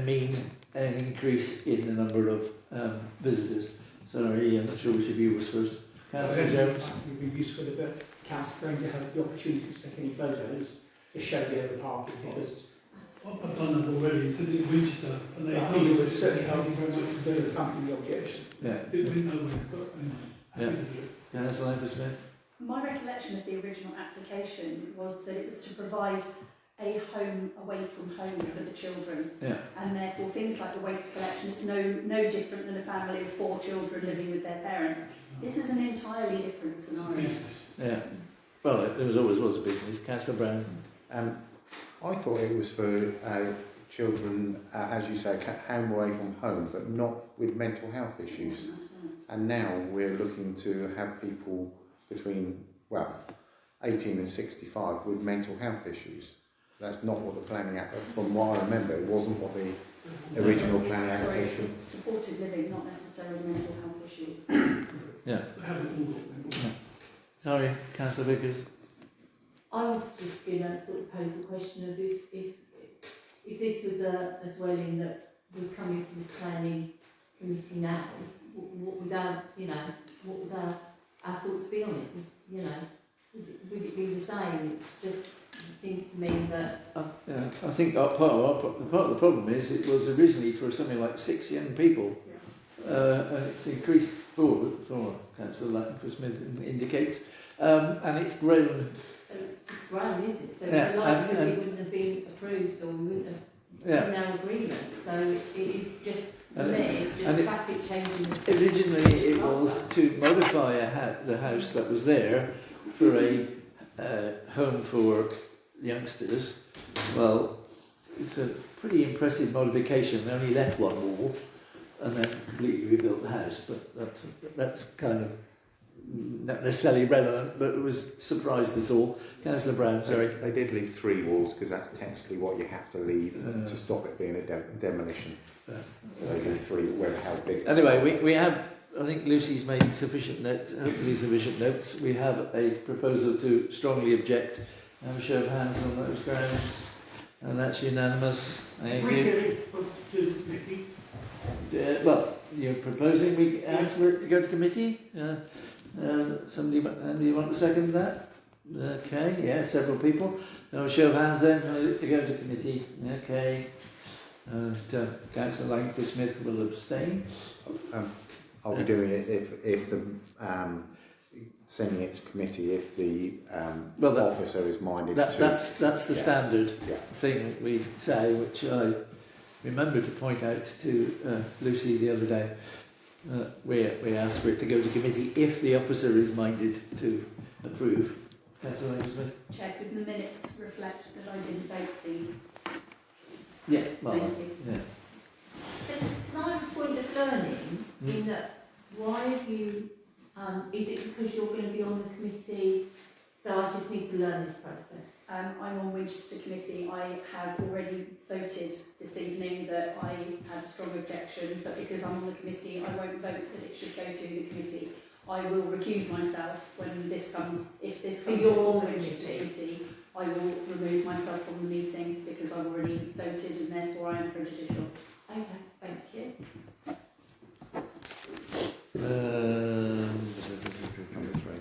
mean an increase in the number of visitors. Sorry, I'm not sure which of you was first. Councillor Jones. It would be useful a bit. council going to have the opportunity to take any photos to show the parking, because I've done that already, it's in Winchester, and they I think it would certainly help you very much to do the company objection. Yeah. It went nowhere, but anyway, happy Yeah. to do it. Councillor Langford-Smith? My recollection of the original application was that it was to provide a home away from home for the children, Yeah. and therefore things like the waste collection, it's no different than a family of 4 children living with their parents. This is an entirely different scenario. Business. Yeah. Well, it always was a business. Councillor Brown? I thought it was for children, as you say, home away from home, but not with mental health issues. And now we're looking to have people between, 18 and 65 with mental health issues. That's not what the planning act, from what I remember, it wasn't what the original planning Sorry, application. supported living, not necessarily mental health issues. Yeah. They haven't all got them. Sorry, Councillor Vickers? I was just going to sort of pose the question of if this was a dwelling that was coming to this planning committee now, what would what would our thoughts be on it? Would it be the same? It's just, it seems to me that I think part of the problem is it was originally for something like 6 young people, and it's increased forward, for Councillor Langford-Smith indicates, and it's grown. it's grown, isn't it? So Yeah, the likelihood and- it wouldn't have been approved or we wouldn't have Yeah. no agreement. So it is just, for And me, it- it's just and it- classic change in the... Originally, it was to modify the house that was there for a home for youngsters. Well, it's a pretty impressive modification. They only left one wall and then completely rebuilt the house. But that's kind of not necessarily relevant, but it was surprised us all. Councillor Brown, sorry. They did leave 3 walls because that's technically what you have to leave to stop it being a demolition. So they leave 3, whether how big. Anyway, we have, I think Lucy's made sufficient notes, hopefully sufficient notes. We have a proposal to strongly object. Have a show of hands on those grounds. And that's unanimous. Thank you. Well, you're proposing we ask for it to go to committee? Somebody want to second that? Okay, yeah, several people. Have a show of hands then to go to committee. Okay. And Councillor Langford-Smith will abstain. I'll be doing it if the sending it to committee if the officer is minded to. That's the standard Yeah. thing that we say, which I remember to point out to Lucy the other day. We ask for it to go to committee if the officer is minded to approve. Councillor Langford-Smith? Chair, could the minutes reflect that I didn't vote these? Yeah, well, Thank you. yeah. Can I have a point of learning in that why have you, is it because you're going to be on the committee, so I just need to learn this process? I'm on Winchester Committee. I have already voted this evening that I had a strong objection, but because I'm on the committee, I won't vote that it should go to the committee. I will recuse myself when this comes, if this So comes you're before on the Winchester committee? Committee, I will remove myself from the meeting because I've already voted and therefore I am prejudicial. Okay, thank you. Number 3.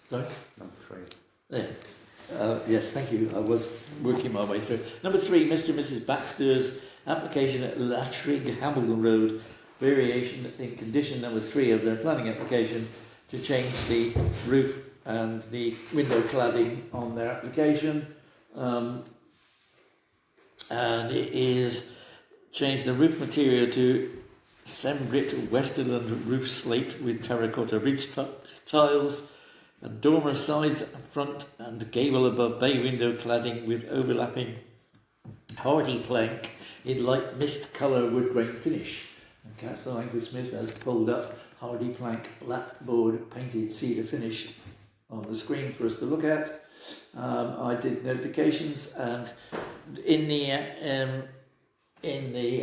Sorry? Number 3. Yeah. Yes, thank you. I was working my way through. Number 3, Mr. and Mrs. Baxter's application at Lattrig, Hambledon Road, variation in condition number 3 of their planning application to change the roof and the window cladding on their application. And it is change the roof material to Sembrit Westerland roof slate with terracotta ridge tiles and dormer sides and front and gable above bay window cladding with overlapping hardy plank in light mist colour wood grain finish. And Councillor Langford-Smith has pulled up hardy plank lap board painted cedar finish on the screen for us to look at. I did notifications, and in the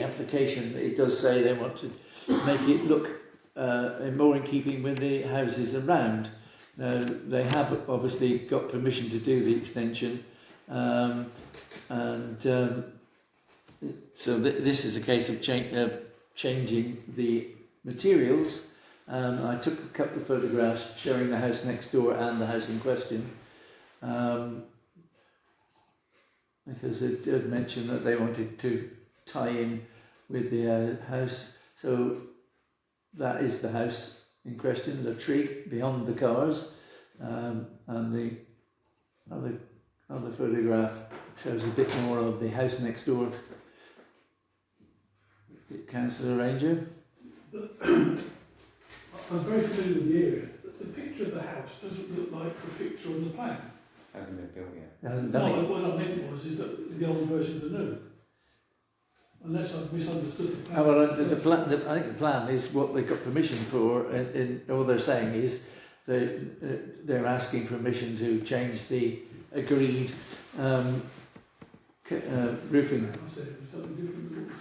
application it does say they want to make it look more in keeping with the houses around. Now, they have obviously got permission to do the extension, so this is a case of changing the materials, I took a couple of photographs showing the house next door and the house in question, because it did mention that they wanted to tie in with the house. So that is the house in question, the tree beyond the cars, and the other photograph shows a bit more of the house next door. Councillor Ranger? I'm very familiar with the area, but the picture of the house doesn't look like the picture on the plan. Hasn't been built yet. It hasn't done No, it. what I meant was is that the old version of the new. Unless I've misunderstood the plan. Oh, well, I think the plan is what they got permission for, and all they're saying is they're asking permission to change the agreed roofing. I said it was totally different rules.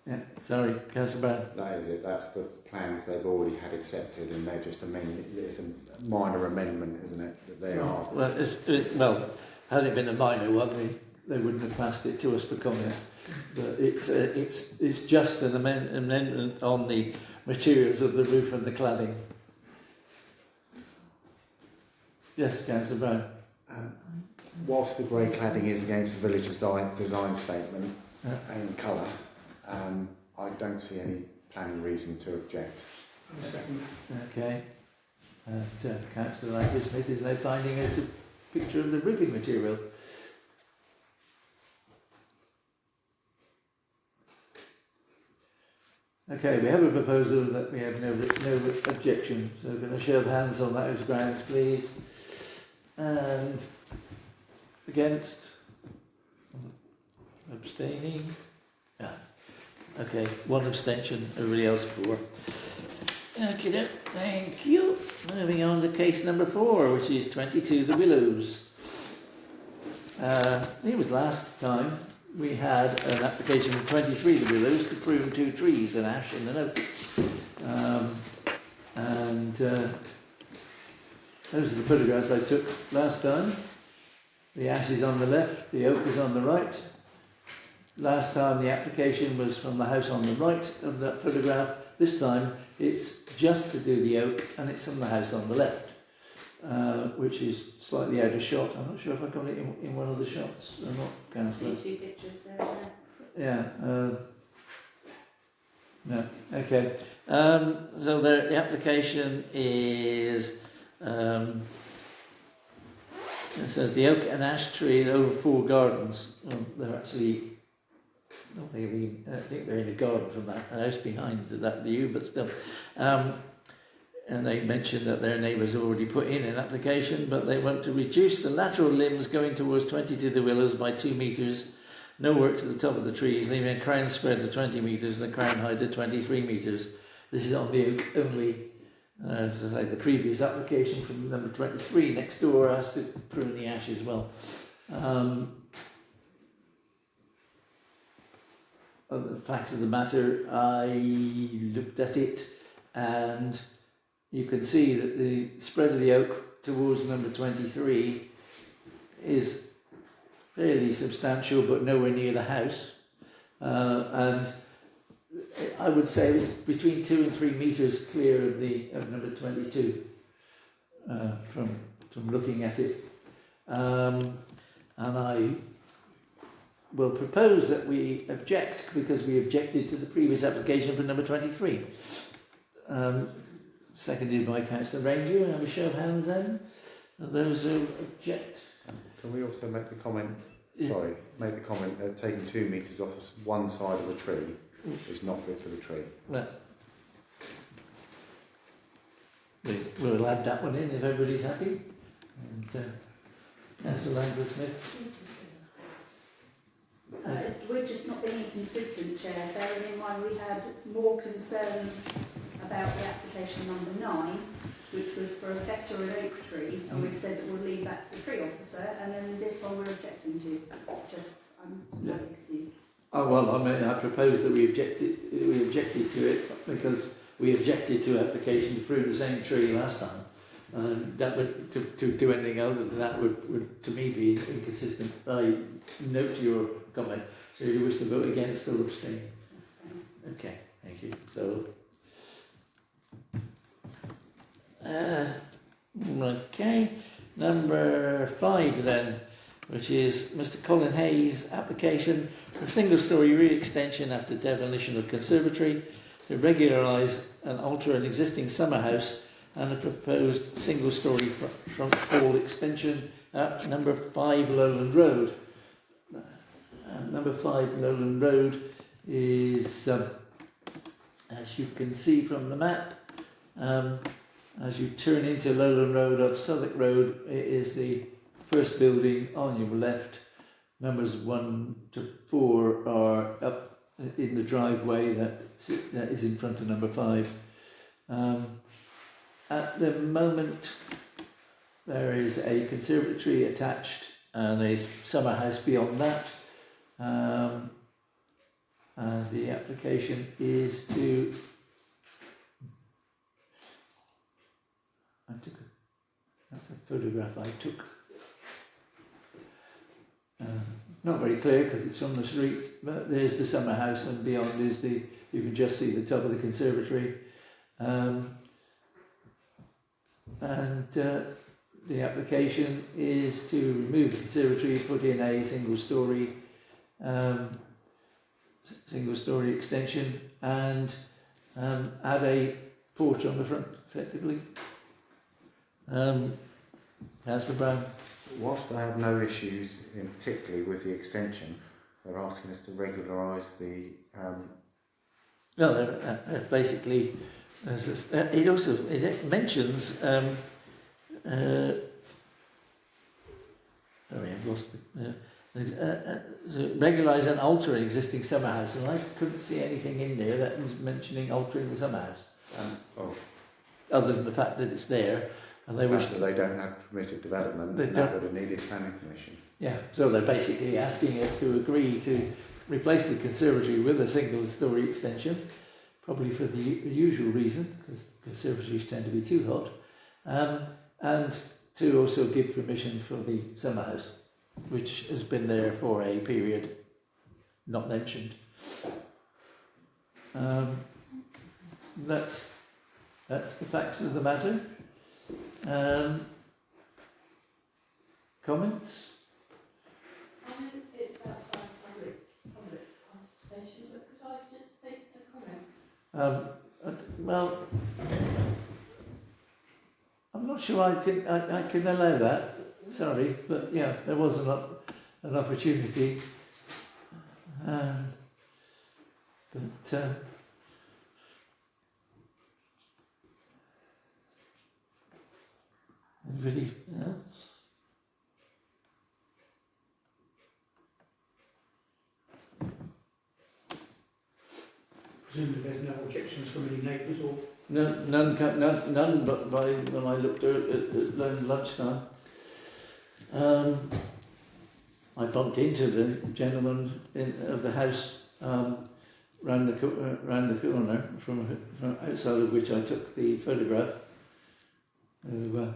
Yeah, sorry, Councillor Brown. That is it. That's the plans they've already had accepted, and they're just amending. It's a minor amendment, isn't it? That they are. Well, had it been a minor one, they wouldn't have passed it to us for comment. But it's just an amendment on the materials of the roof and the cladding. Yes, Councillor Brown. Whilst the grey cladding is against the village's design statement in colour, I don't see any planning reason to object. I'll second that. Okay. And Councillor Ranger Smith is now finding us a picture of the roofing material. Okay, we have a proposal that we have no objection, so we're going to show of hands on those grounds, please. And against? Abstaining? Yeah. Okay, one abstention, everybody else for. Okay, thank you. Moving on to case number 4, which is 22 The Willows. It was last time we had an application for 23 The Willows to prune 2 trees, an ash and an oak. Those are the photographs I took last time. The ash is on the left, the oak is on the right. Last time the application was from the house on the right of that photograph. This time it's just to do the oak and it's from the house on the left, which is slightly out of shot. I'm not sure if I got it in one of the shots or not, Councillor. See 2 pictures there. Yeah. No. Okay. So the application is. It says the oak and ash tree over 4 gardens. They're actually. I think they're in a garden from that house behind that view, but still. And they mentioned that their neighbours already put in an application, but they want to reduce the lateral limbs going towards 22 The Willows by 2 metres. No work to the top of the trees, leaving a crown spread of 20 metres and a crown height of 23 metres. This is on the oak only. As I say, the previous application from number 23 next door has to prune the ash as well. The fact of the matter, I looked at it and you can see that the spread of the oak towards number 23 is fairly substantial, but nowhere near the house. And I would say it's between 2 and 3 metres clear of number 22 from looking at it. And I will propose that we object because we objected to the previous application for number 23. Seconded by Councillor Ranger. And have a show of hands then. Those who object. Can we also make the comment? Yeah. Sorry, make the comment that taking 2 metres off one side of a tree is not good for the tree. Well, we'll add that one in if everybody's happy. And Councillor Langford Smith. We're just not being consistent, Chair. Bearing in mind we had more concerns about the application number 9, which was for a veteran oak tree, and we've said that we'll leave that to the tree officer, and then this one we're objecting to. I'm slightly confused. Oh well, I propose that we objected to it because we objected to application to prune the same tree last time. That would to do anything other than that would to me be inconsistent. I note your comment. So you wish to vote against or abstain? Okay, thank you. So Okay, number 5 then, which is Mr. Colin Hayes' application for single-storey re-extension after demolition of conservatory to regularise and alter an existing summer house and a proposed single-storey front hall extension at number 5 Lowland Road. Number 5 Lowland Road is, as you can see from the map, as you turn into Lowland Road up Southwark Road, it is the first building on your left. Numbers 1 to 4 are up in the driveway that is in front of number 5. At the moment, there is a conservatory attached and a summer house beyond that. And the application is to... That's a photograph I took. Not very clear because it's on the street, but there's the summer house and beyond is you can just see the top of the conservatory. The application is to remove the conservatory, put in a single-storey extension and add a porch on the front, effectively. Councillor Brown. Whilst I have no issues, in particularly with the extension, they're asking us to regularise the. No, basically, it mentions. Sorry, I've lost it. Regularise and alter an existing summer house, and I couldn't see anything in there that was mentioning altering the summer house. Other than the fact that it's there. And they wish that they don't have permitted development, that would have needed planning permission. Yeah, so they're basically asking us to agree to replace the conservatory with a single-storey extension, probably for the usual reason, because conservatories tend to be too hot, and to also give permission for the summer house, which has been there for a period not mentioned. That's the facts of the matter. Comments? It's outside public participation, but could I just make a comment? Well, I'm not sure I can allow that. Sorry, but yeah, there was an opportunity. Anybody else? Presumably there's no objections from any neighbours or... None but by when I looked at lunchtime. I bumped into the gentleman of the house round the corner from outside of which I took the photograph, who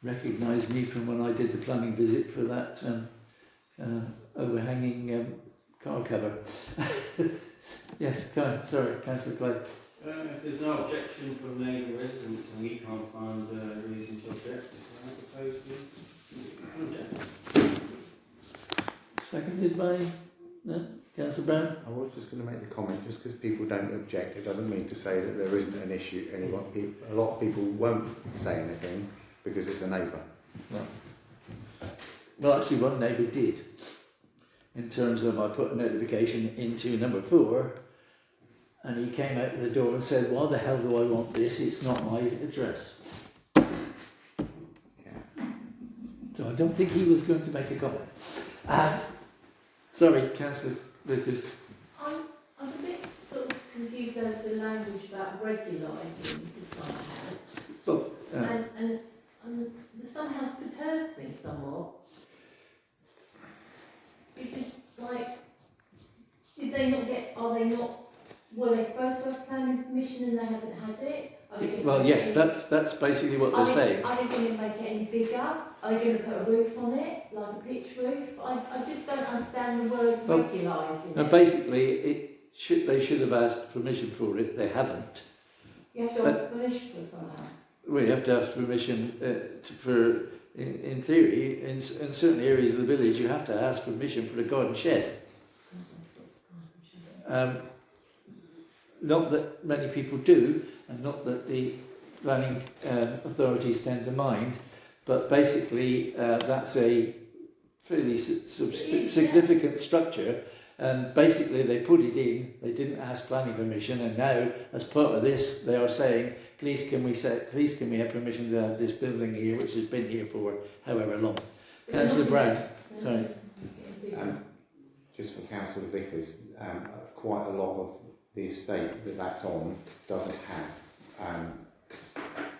recognised me from when I did the planning visit for that overhanging car cover. Yes, sorry, Councillor Clay. If there's no objection from neighbour residents and we can't find a reason to object, I propose we object. Seconded by Councillor Brown. I was just going to make the comment, just because people don't object, it doesn't mean to say that there isn't an issue. A lot of people won't say anything because it's a neighbour. No. Well, actually, one neighbour did. In terms of I put a notification into number 4, and he came out of the door and said, "Why the hell do I want this? It's not my address." Yeah. So I don't think he was going to make a comment. Sorry, Councillor Lucas. I'm a bit sort of confused over the language about regularising the summer house. Well, And the summer house perturbs me somewhat. Because, like, were they supposed to have planning permission and they haven't had it? well, yes, that's basically what they're saying. Are they going to make it any bigger? Are they going to put a roof on it, like a pitch roof? I just don't understand the word regularising it. Basically, they should have asked permission for it. They haven't. You have to But- ask permission for a summer house. We have to ask permission in theory, in certain areas of the village, you have to ask permission for a garden shed. Not that many people do, and not that the planning authorities tend to mind, but basically that's a fairly significant structure, and basically they put it in, they didn't ask planning permission, and now as part of this they are saying, please can we have permission to have this building here, which has been here for however long. Councillor Brown, sorry. Just for Councillor Vickers, quite a lot of the estate that that's on doesn't have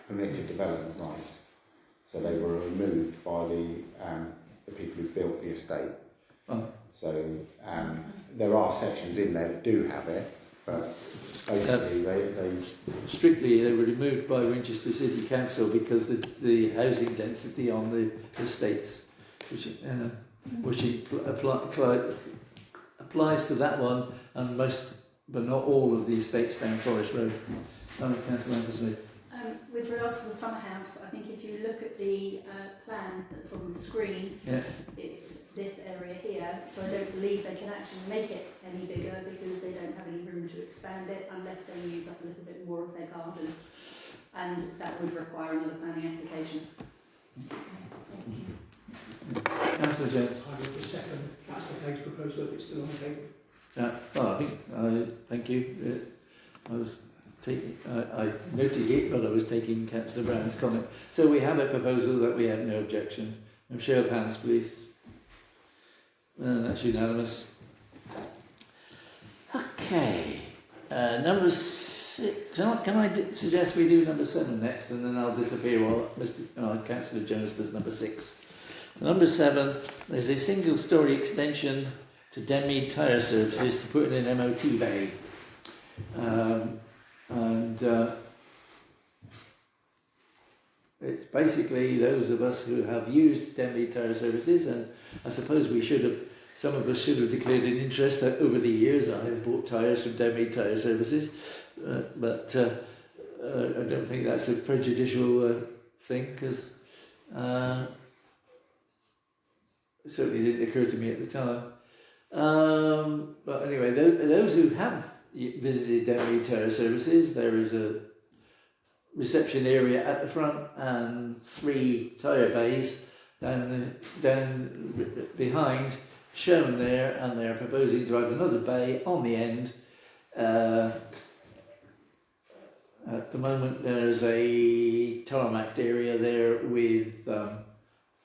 permitted development rights, so they were removed by the people who built the estate. Oh. So there are sections in there that do have it, but basically they Strictly, they were removed by Winchester City Council because the housing density on the estates, which applies to that one and most, but not all of the estates down Forest Road. Councillor Anderson. With regards to the summer house, I think if you look at the plan that's on the screen, Yeah. it's this area here, so I don't believe they can actually make it any bigger because they don't have any room to expand it unless they use up a little bit more of their garden, and that would require another planning application. Councillor Jones. I would second Councillor Tate's proposal if it's still on the table. Well, I think, thank you. I was taking, I noted it, but I was taking Councillor Brown's comment. So we have a proposal that we have no objection. A show of hands, please. That's unanimous. Okay. Number 6. Can I suggest we do number 7 next, and then I'll disappear while Councillor Jones does number 6. Number 7, there's a single-storey extension to Denmead Tyre Services to put in an MOT bay. It's basically those of us who have used Denmead Tyre Services, and I suppose some of us should have declared an interest that over the years I have bought tyres from Denmead Tyre Services, but I don't think that's a prejudicial thing, because it certainly didn't occur to me at the time. But anyway, those who have visited Denmead Tyre Services, there is a reception area at the front and 3 tyre bays down behind, shown there, and they are proposing to add another bay on the end. At the moment there's a tarmacked area there with, I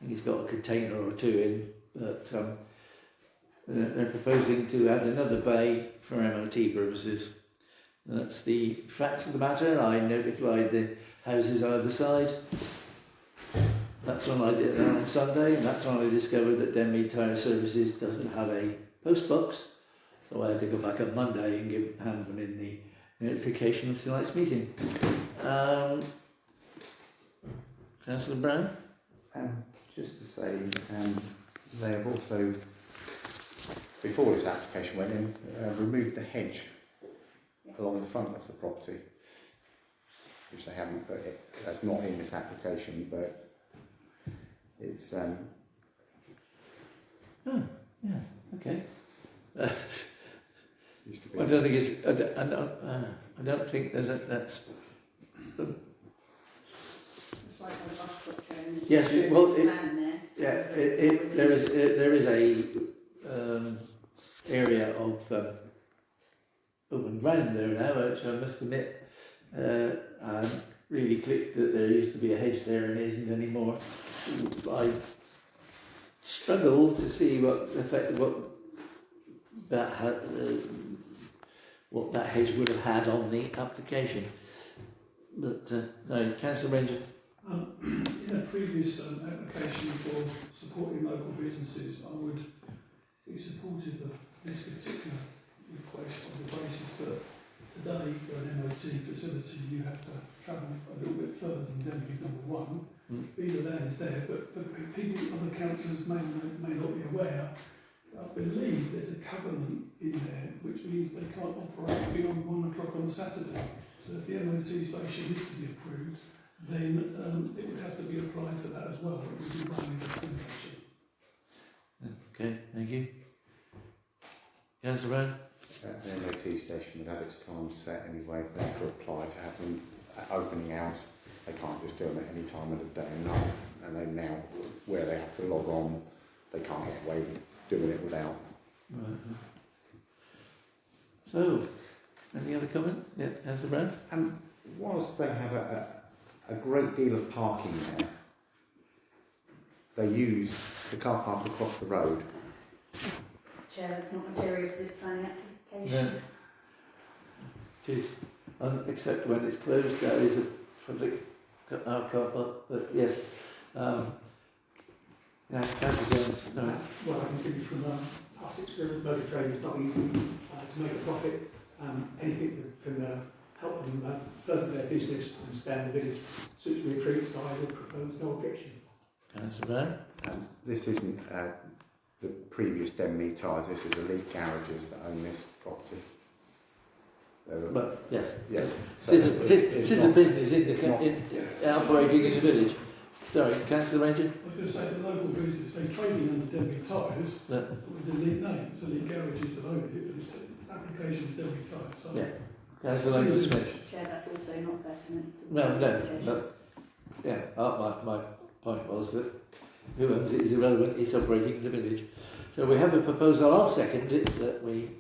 think it's got a container or 2 in, but they're proposing to add another bay for MOT purposes. That's the facts of the matter. I notified the houses either side. That's when I did it on Sunday, and that's when I discovered that Denmead Tyre Services doesn't have a post box. So I had to go back on Monday and hand them in the notification of tonight's meeting. Councillor Brown? just to say, they have also, before this application went in, removed the hedge along the front of the property, which they haven't put it. That's not in this application, but it's. Okay. Used to be. I don't think it's. I don't think there's a. That's. It's like on the bus structure and Yes, the plan there. Yeah, there is a area of open ground there now, which I must admit I really clicked that there used to be a hedge there and isn't anymore. I struggle to see what that hedge would have had on the application. But sorry, Councillor Ranger. In a previous application for supporting local businesses, I would be supportive of this particular request on the basis that today for an MOT facility you have to travel a little bit further than Denmead number 1. Either land is there, but for people, other councillors may not be aware, I believe there's a covenant in there which means they can't operate beyond 1 o'clock on a Saturday. So if the MOT station is to be approved, then it would have to be applied for that as well. It would be running the application. Okay, thank you. Councillor Brown? The MOT station would have its time set anyway. They have to apply to have them at opening hours. They can't just do them at any time of the day and night. And they now, where they have to log on, they can't get away with doing it without. Right. So, any other comments? Yeah, Councillor Brown? Whilst they have a great deal of parking there, they use the car park across the road. Chair, that's not material to this planning No. application. It is, except when it's closed, there is a public car park, but yes. Yeah, Councillor Jones, no. Well, I can think from past experience, motor trade is not easy to make a profit. Anything that can help them further their business and stay in the village suits me a treat, so I would propose no objection. Councillor Brown? This isn't the previous Denmead Tyres, this is Elite Garages that own this property. Well, yes. Yes. It is a business operating in the village. Sorry, Councillor Ranger? I was going to say the local business, they trading under Denby Tyres Yeah. with the lead name. It's Elite Garages that own it, but it's application of Denby Tyres. So Yeah. Councillor Ranger Smith? Chair, that's also not pertinent. to the No. application. Yeah, my point was that who owns it is irrelevant, it's operating in the village. So we have a proposal, I'll second it, that we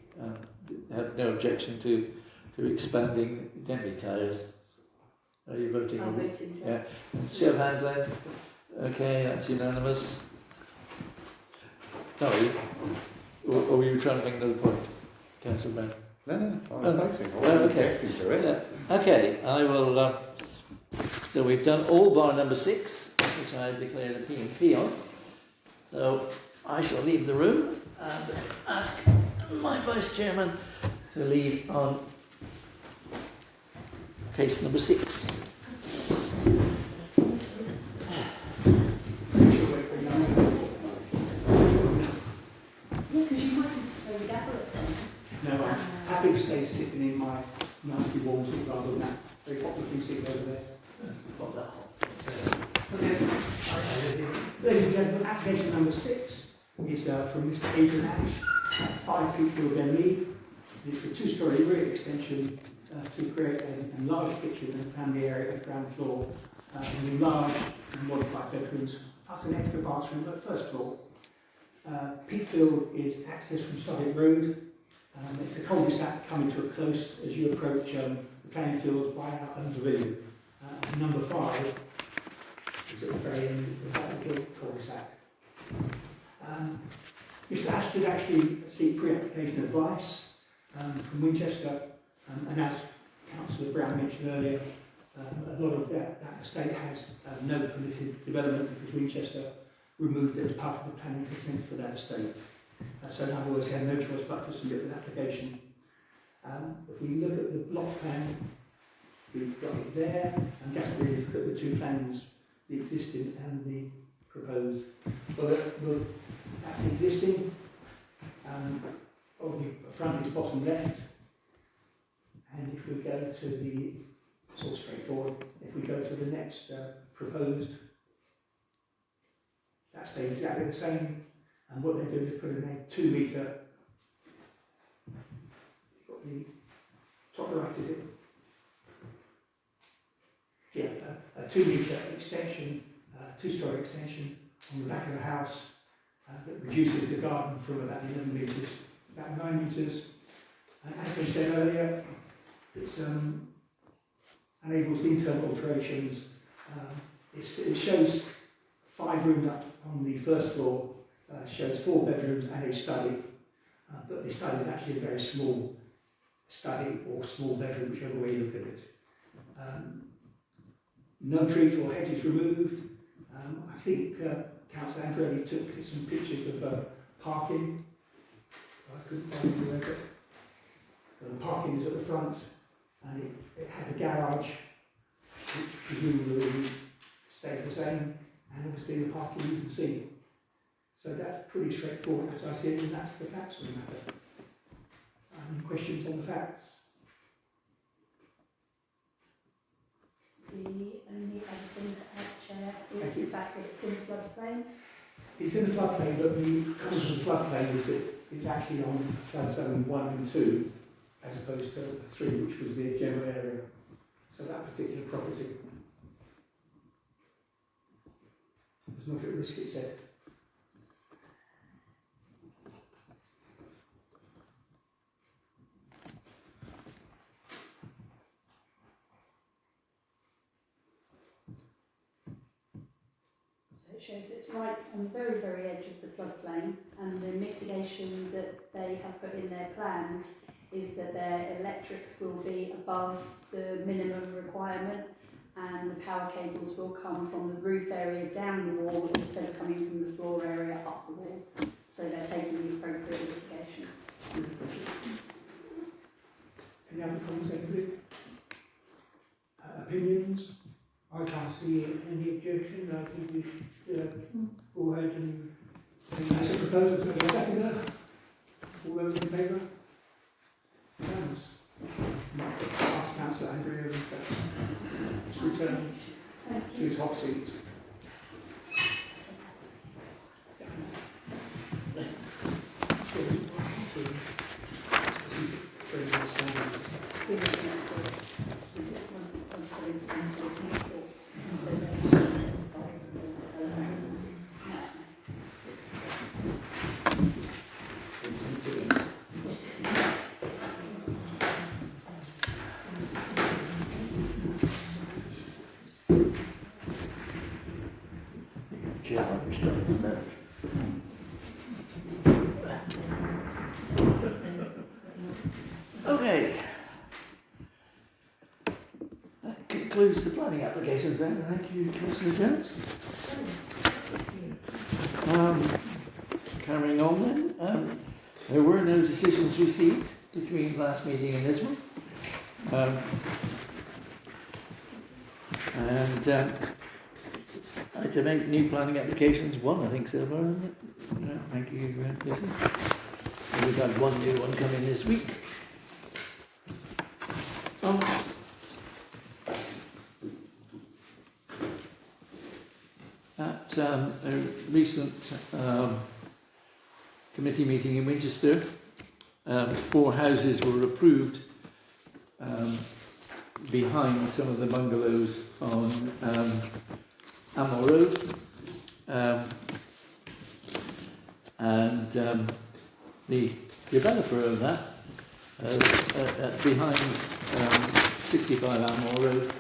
have no objection to expanding Denby Tyres. Are you voting I'll on it? vote in, Chair. Yeah. Show of hands then. Okay, that's unanimous. Sorry. Or were you trying to make another point, Councillor Brown? No, I was voting. I Oh, wasn't okay. objecting to it. Okay, I will. So we've done all bar number 6, which I declared a P&P on. So I shall leave the room and ask my vice chairman to lead on case number 6. Because you might have to throw the gavel at some. No, I'm happy to stay sitting in my nicely warm seat rather than that very popular seat over there. Okay. Ladies and gentlemen, application number 6 is from Mr. Adrian Ash at 5 Peakfield Denmead. It's a 2-storey rear extension to create an enlarged kitchen and family area at ground floor, and enlarged and modified bedrooms, plus an extra bathroom at first floor. Peakfield is accessed from Southwark Road. It's a cul-de-sac coming to a close as you approach the playing fields by our own pavilion. Number 5 is at the very end of that little cul-de-sac. Mr. Ash did actually seek pre-application advice from Winchester, and as Councillor Brown mentioned earlier, a lot of that estate has no permitted development because Winchester removed it as part of the planning consent for that estate. So in other words, they had no choice but to submit an application. If we look at the block plan, we've got it there, and just really look at the 2 plans, the existing and the proposed. Well, that's the existing. On the front is bottom left. And if we go to the, it's all straightforward, if we go to the next proposed, that stays exactly the same. And what they do is put in a 2 metre, you've got the top right, is it? Yeah, a 2 metre extension, 2-storey extension on the back of the house that reduces the garden from about 11 metres, about 9 metres. And as they said earlier, it enables internal alterations. It shows 5 rooms up on the first floor, shows 4 bedrooms and a study, but the study is actually a very small study or small bedroom, whichever way you look at it. No trees or hedges removed. I think Councillor Andretti took some pictures of parking. I couldn't find it there, but the parking is at the front, and it had a garage, which presumably stays the same, and obviously the parking you can see. So that's pretty straightforward as I see it, and that's the facts of the matter. Any questions on the facts? the only other thing to add, Chair, is the fact that it's in floodplain. It's in the floodplain, but the cause of the floodplain is that it's actually on flood zone 1 and 2, as opposed to 3, which was the general area. So that particular property was not at risk, it said. So it shows that it's right on the very, very edge of the floodplain, and the mitigation that they have put in their plans is that their electrics will be above the minimum requirement, and the power cables will come from the roof area down the wall instead of coming from the floor area up the wall. So they're taking the appropriate mitigation. Any other comments, anybody? Opinions? I can't see any objection. I think we should go ahead and... As a proposal, to a seconder? All those in favour? Unanimous. Ask Councillor Andrea to return to his hot seat. Okay. That concludes the planning applications then. Thank you, Councillor Jones. Carrying on then, there were no decisions received between last meeting and this one. Item 8, new planning applications, 1 I think so far, isn't it? Yeah, thank you, Lizzie. We've had 1 new one come in this week. At a recent committee meeting in Winchester, 4 houses were approved behind some of the bungalows on Amwell Road, and the developer of that behind 65 Amwell Road.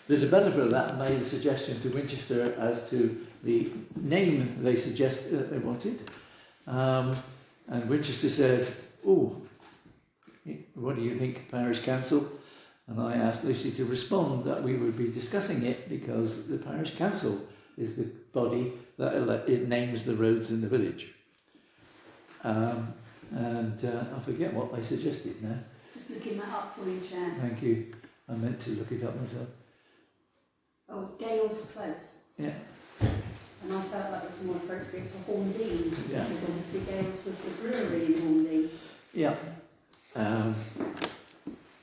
The developer of that made a suggestion to Winchester as to the name they they wanted, and Winchester said, "Oh, what do you think, Parish Council?" And I asked Lucy to respond that we would be discussing it because the Parish Council is the body that it names the roads in the village. I forget what they suggested now. Just looking that up for you, Chair. Thank you. I meant to look it up myself. Oh, Gales Close. Yeah. And I felt that was more appropriate for Horndean, Yeah. because obviously Gales was the brewery in Horndean. Yeah.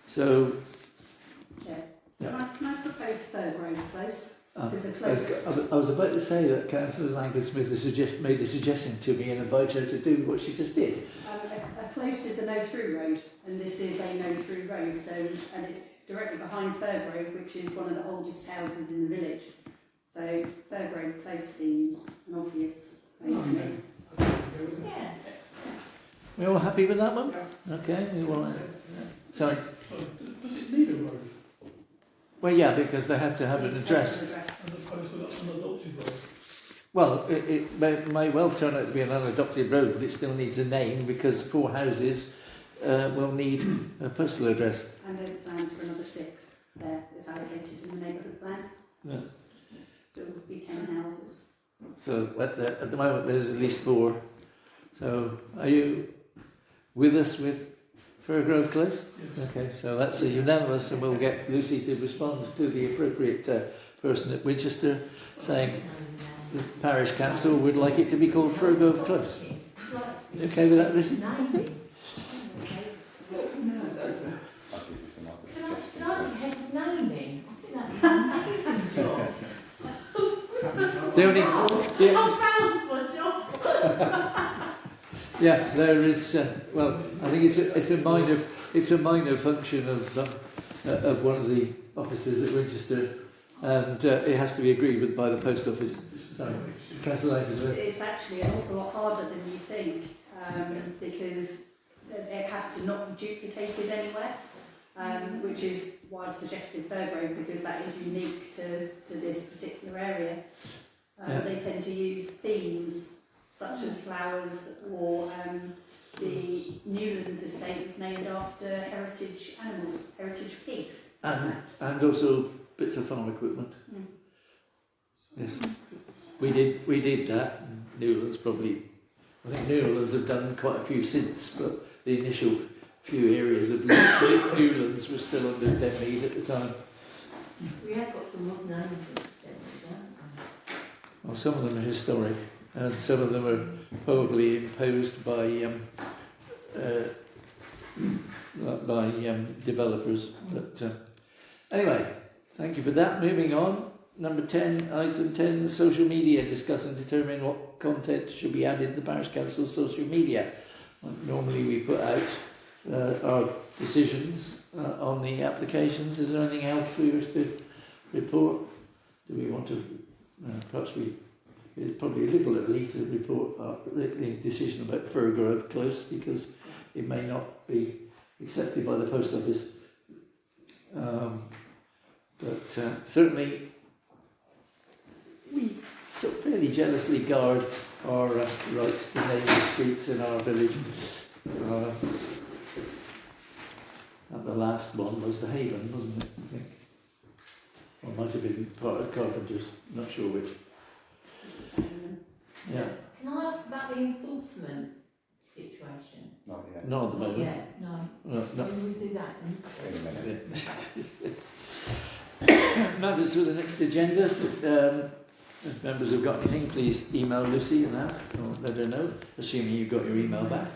So. Chair. Yeah. Can I propose Fairgrove Close? There's a I close. was about to say that Councillor Langford-Smith made the suggestion to me and invited her to do what she just did. A close is a no-through road, and this is a no-through road, and it's directly behind Fairgrove, which is one of the oldest houses in the village. So Fairgrove Close seems an obvious way to me. Yeah. We all happy with that one? Okay, we will. Sorry. So, does it need a road Well, yeah, because they have to have an address. as opposed to an adopted road? Well, it may well turn out to be an unadopted road, but it still needs a name because 4 houses will need a postal address. And there's plans for another 6 there that's allocated in the neighbourhood plan. Yeah. So it would be 10 houses. So at the moment there's at least 4. So are you with us with Fairgrove Close? Yes. Okay, so that's a unanimous, and we'll get Lucy to respond to the appropriate person at Winchester saying the parish council would like it to be called Fairgrove Close. You okay with that, Lucy? Can I The only, the, I'm proud of my job. yeah, there is. Well, I think it's a minor function of one of the officers at Winchester, and it has to be agreed with by the post office. Sorry, Councillor Lathers. It's actually an awful lot harder than you think, because it has to not be duplicated anywhere, which is why I've suggested Fairgrove, because that is unique to this particular area. Yeah. They tend to use themes such as flowers, or the Newlands estate was named after heritage animals, heritage pigs. And also bits of farm equipment. Mm. Yes, we did that. Newlands probably, I think Newlands have done quite a few since, but the initial few areas of Newlands were still under Denmead at the time. We have got some odd names of them, don't Well, some of them are historic, and some of them are probably imposed by developers. But anyway, thank you for that. Moving on, number 10, item 10, social media. Discuss and determine what content should be added to the Parish Council's social media. Normally we put out our decisions on the applications. Is there anything else we wish to report? Do we want to, perhaps it's probably a little early to report the decision about Fairgrove Close, because it may not be accepted by the post office. But certainly we sort of fairly jealously guard our right to name the streets in our village. And the last one was the Haven, wasn't it, I think? Or it might have been part of Carpenter's, not sure which. Yeah, Can I ask about the enforcement situation? Not yet. not at the moment. Yeah, no. No. When we do that then? In a minute. Matters for the next agenda. If members have got anything, please email Lucy and ask, or let her know, assuming you've got your email back.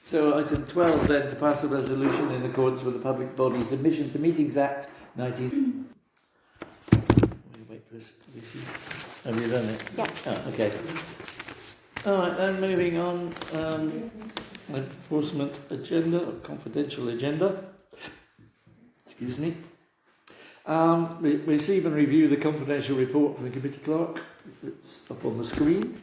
So item 12 then, to pass a resolution in accordance with the Public Bodies Admission to Meetings Act 19... Wait for us, Lucy. Have you done it? Yeah. Oh, okay. Alright, then moving on. Enforcement agenda, or confidential agenda. Excuse me. Receive and review the confidential report from the committee clerk. It's up on the screen.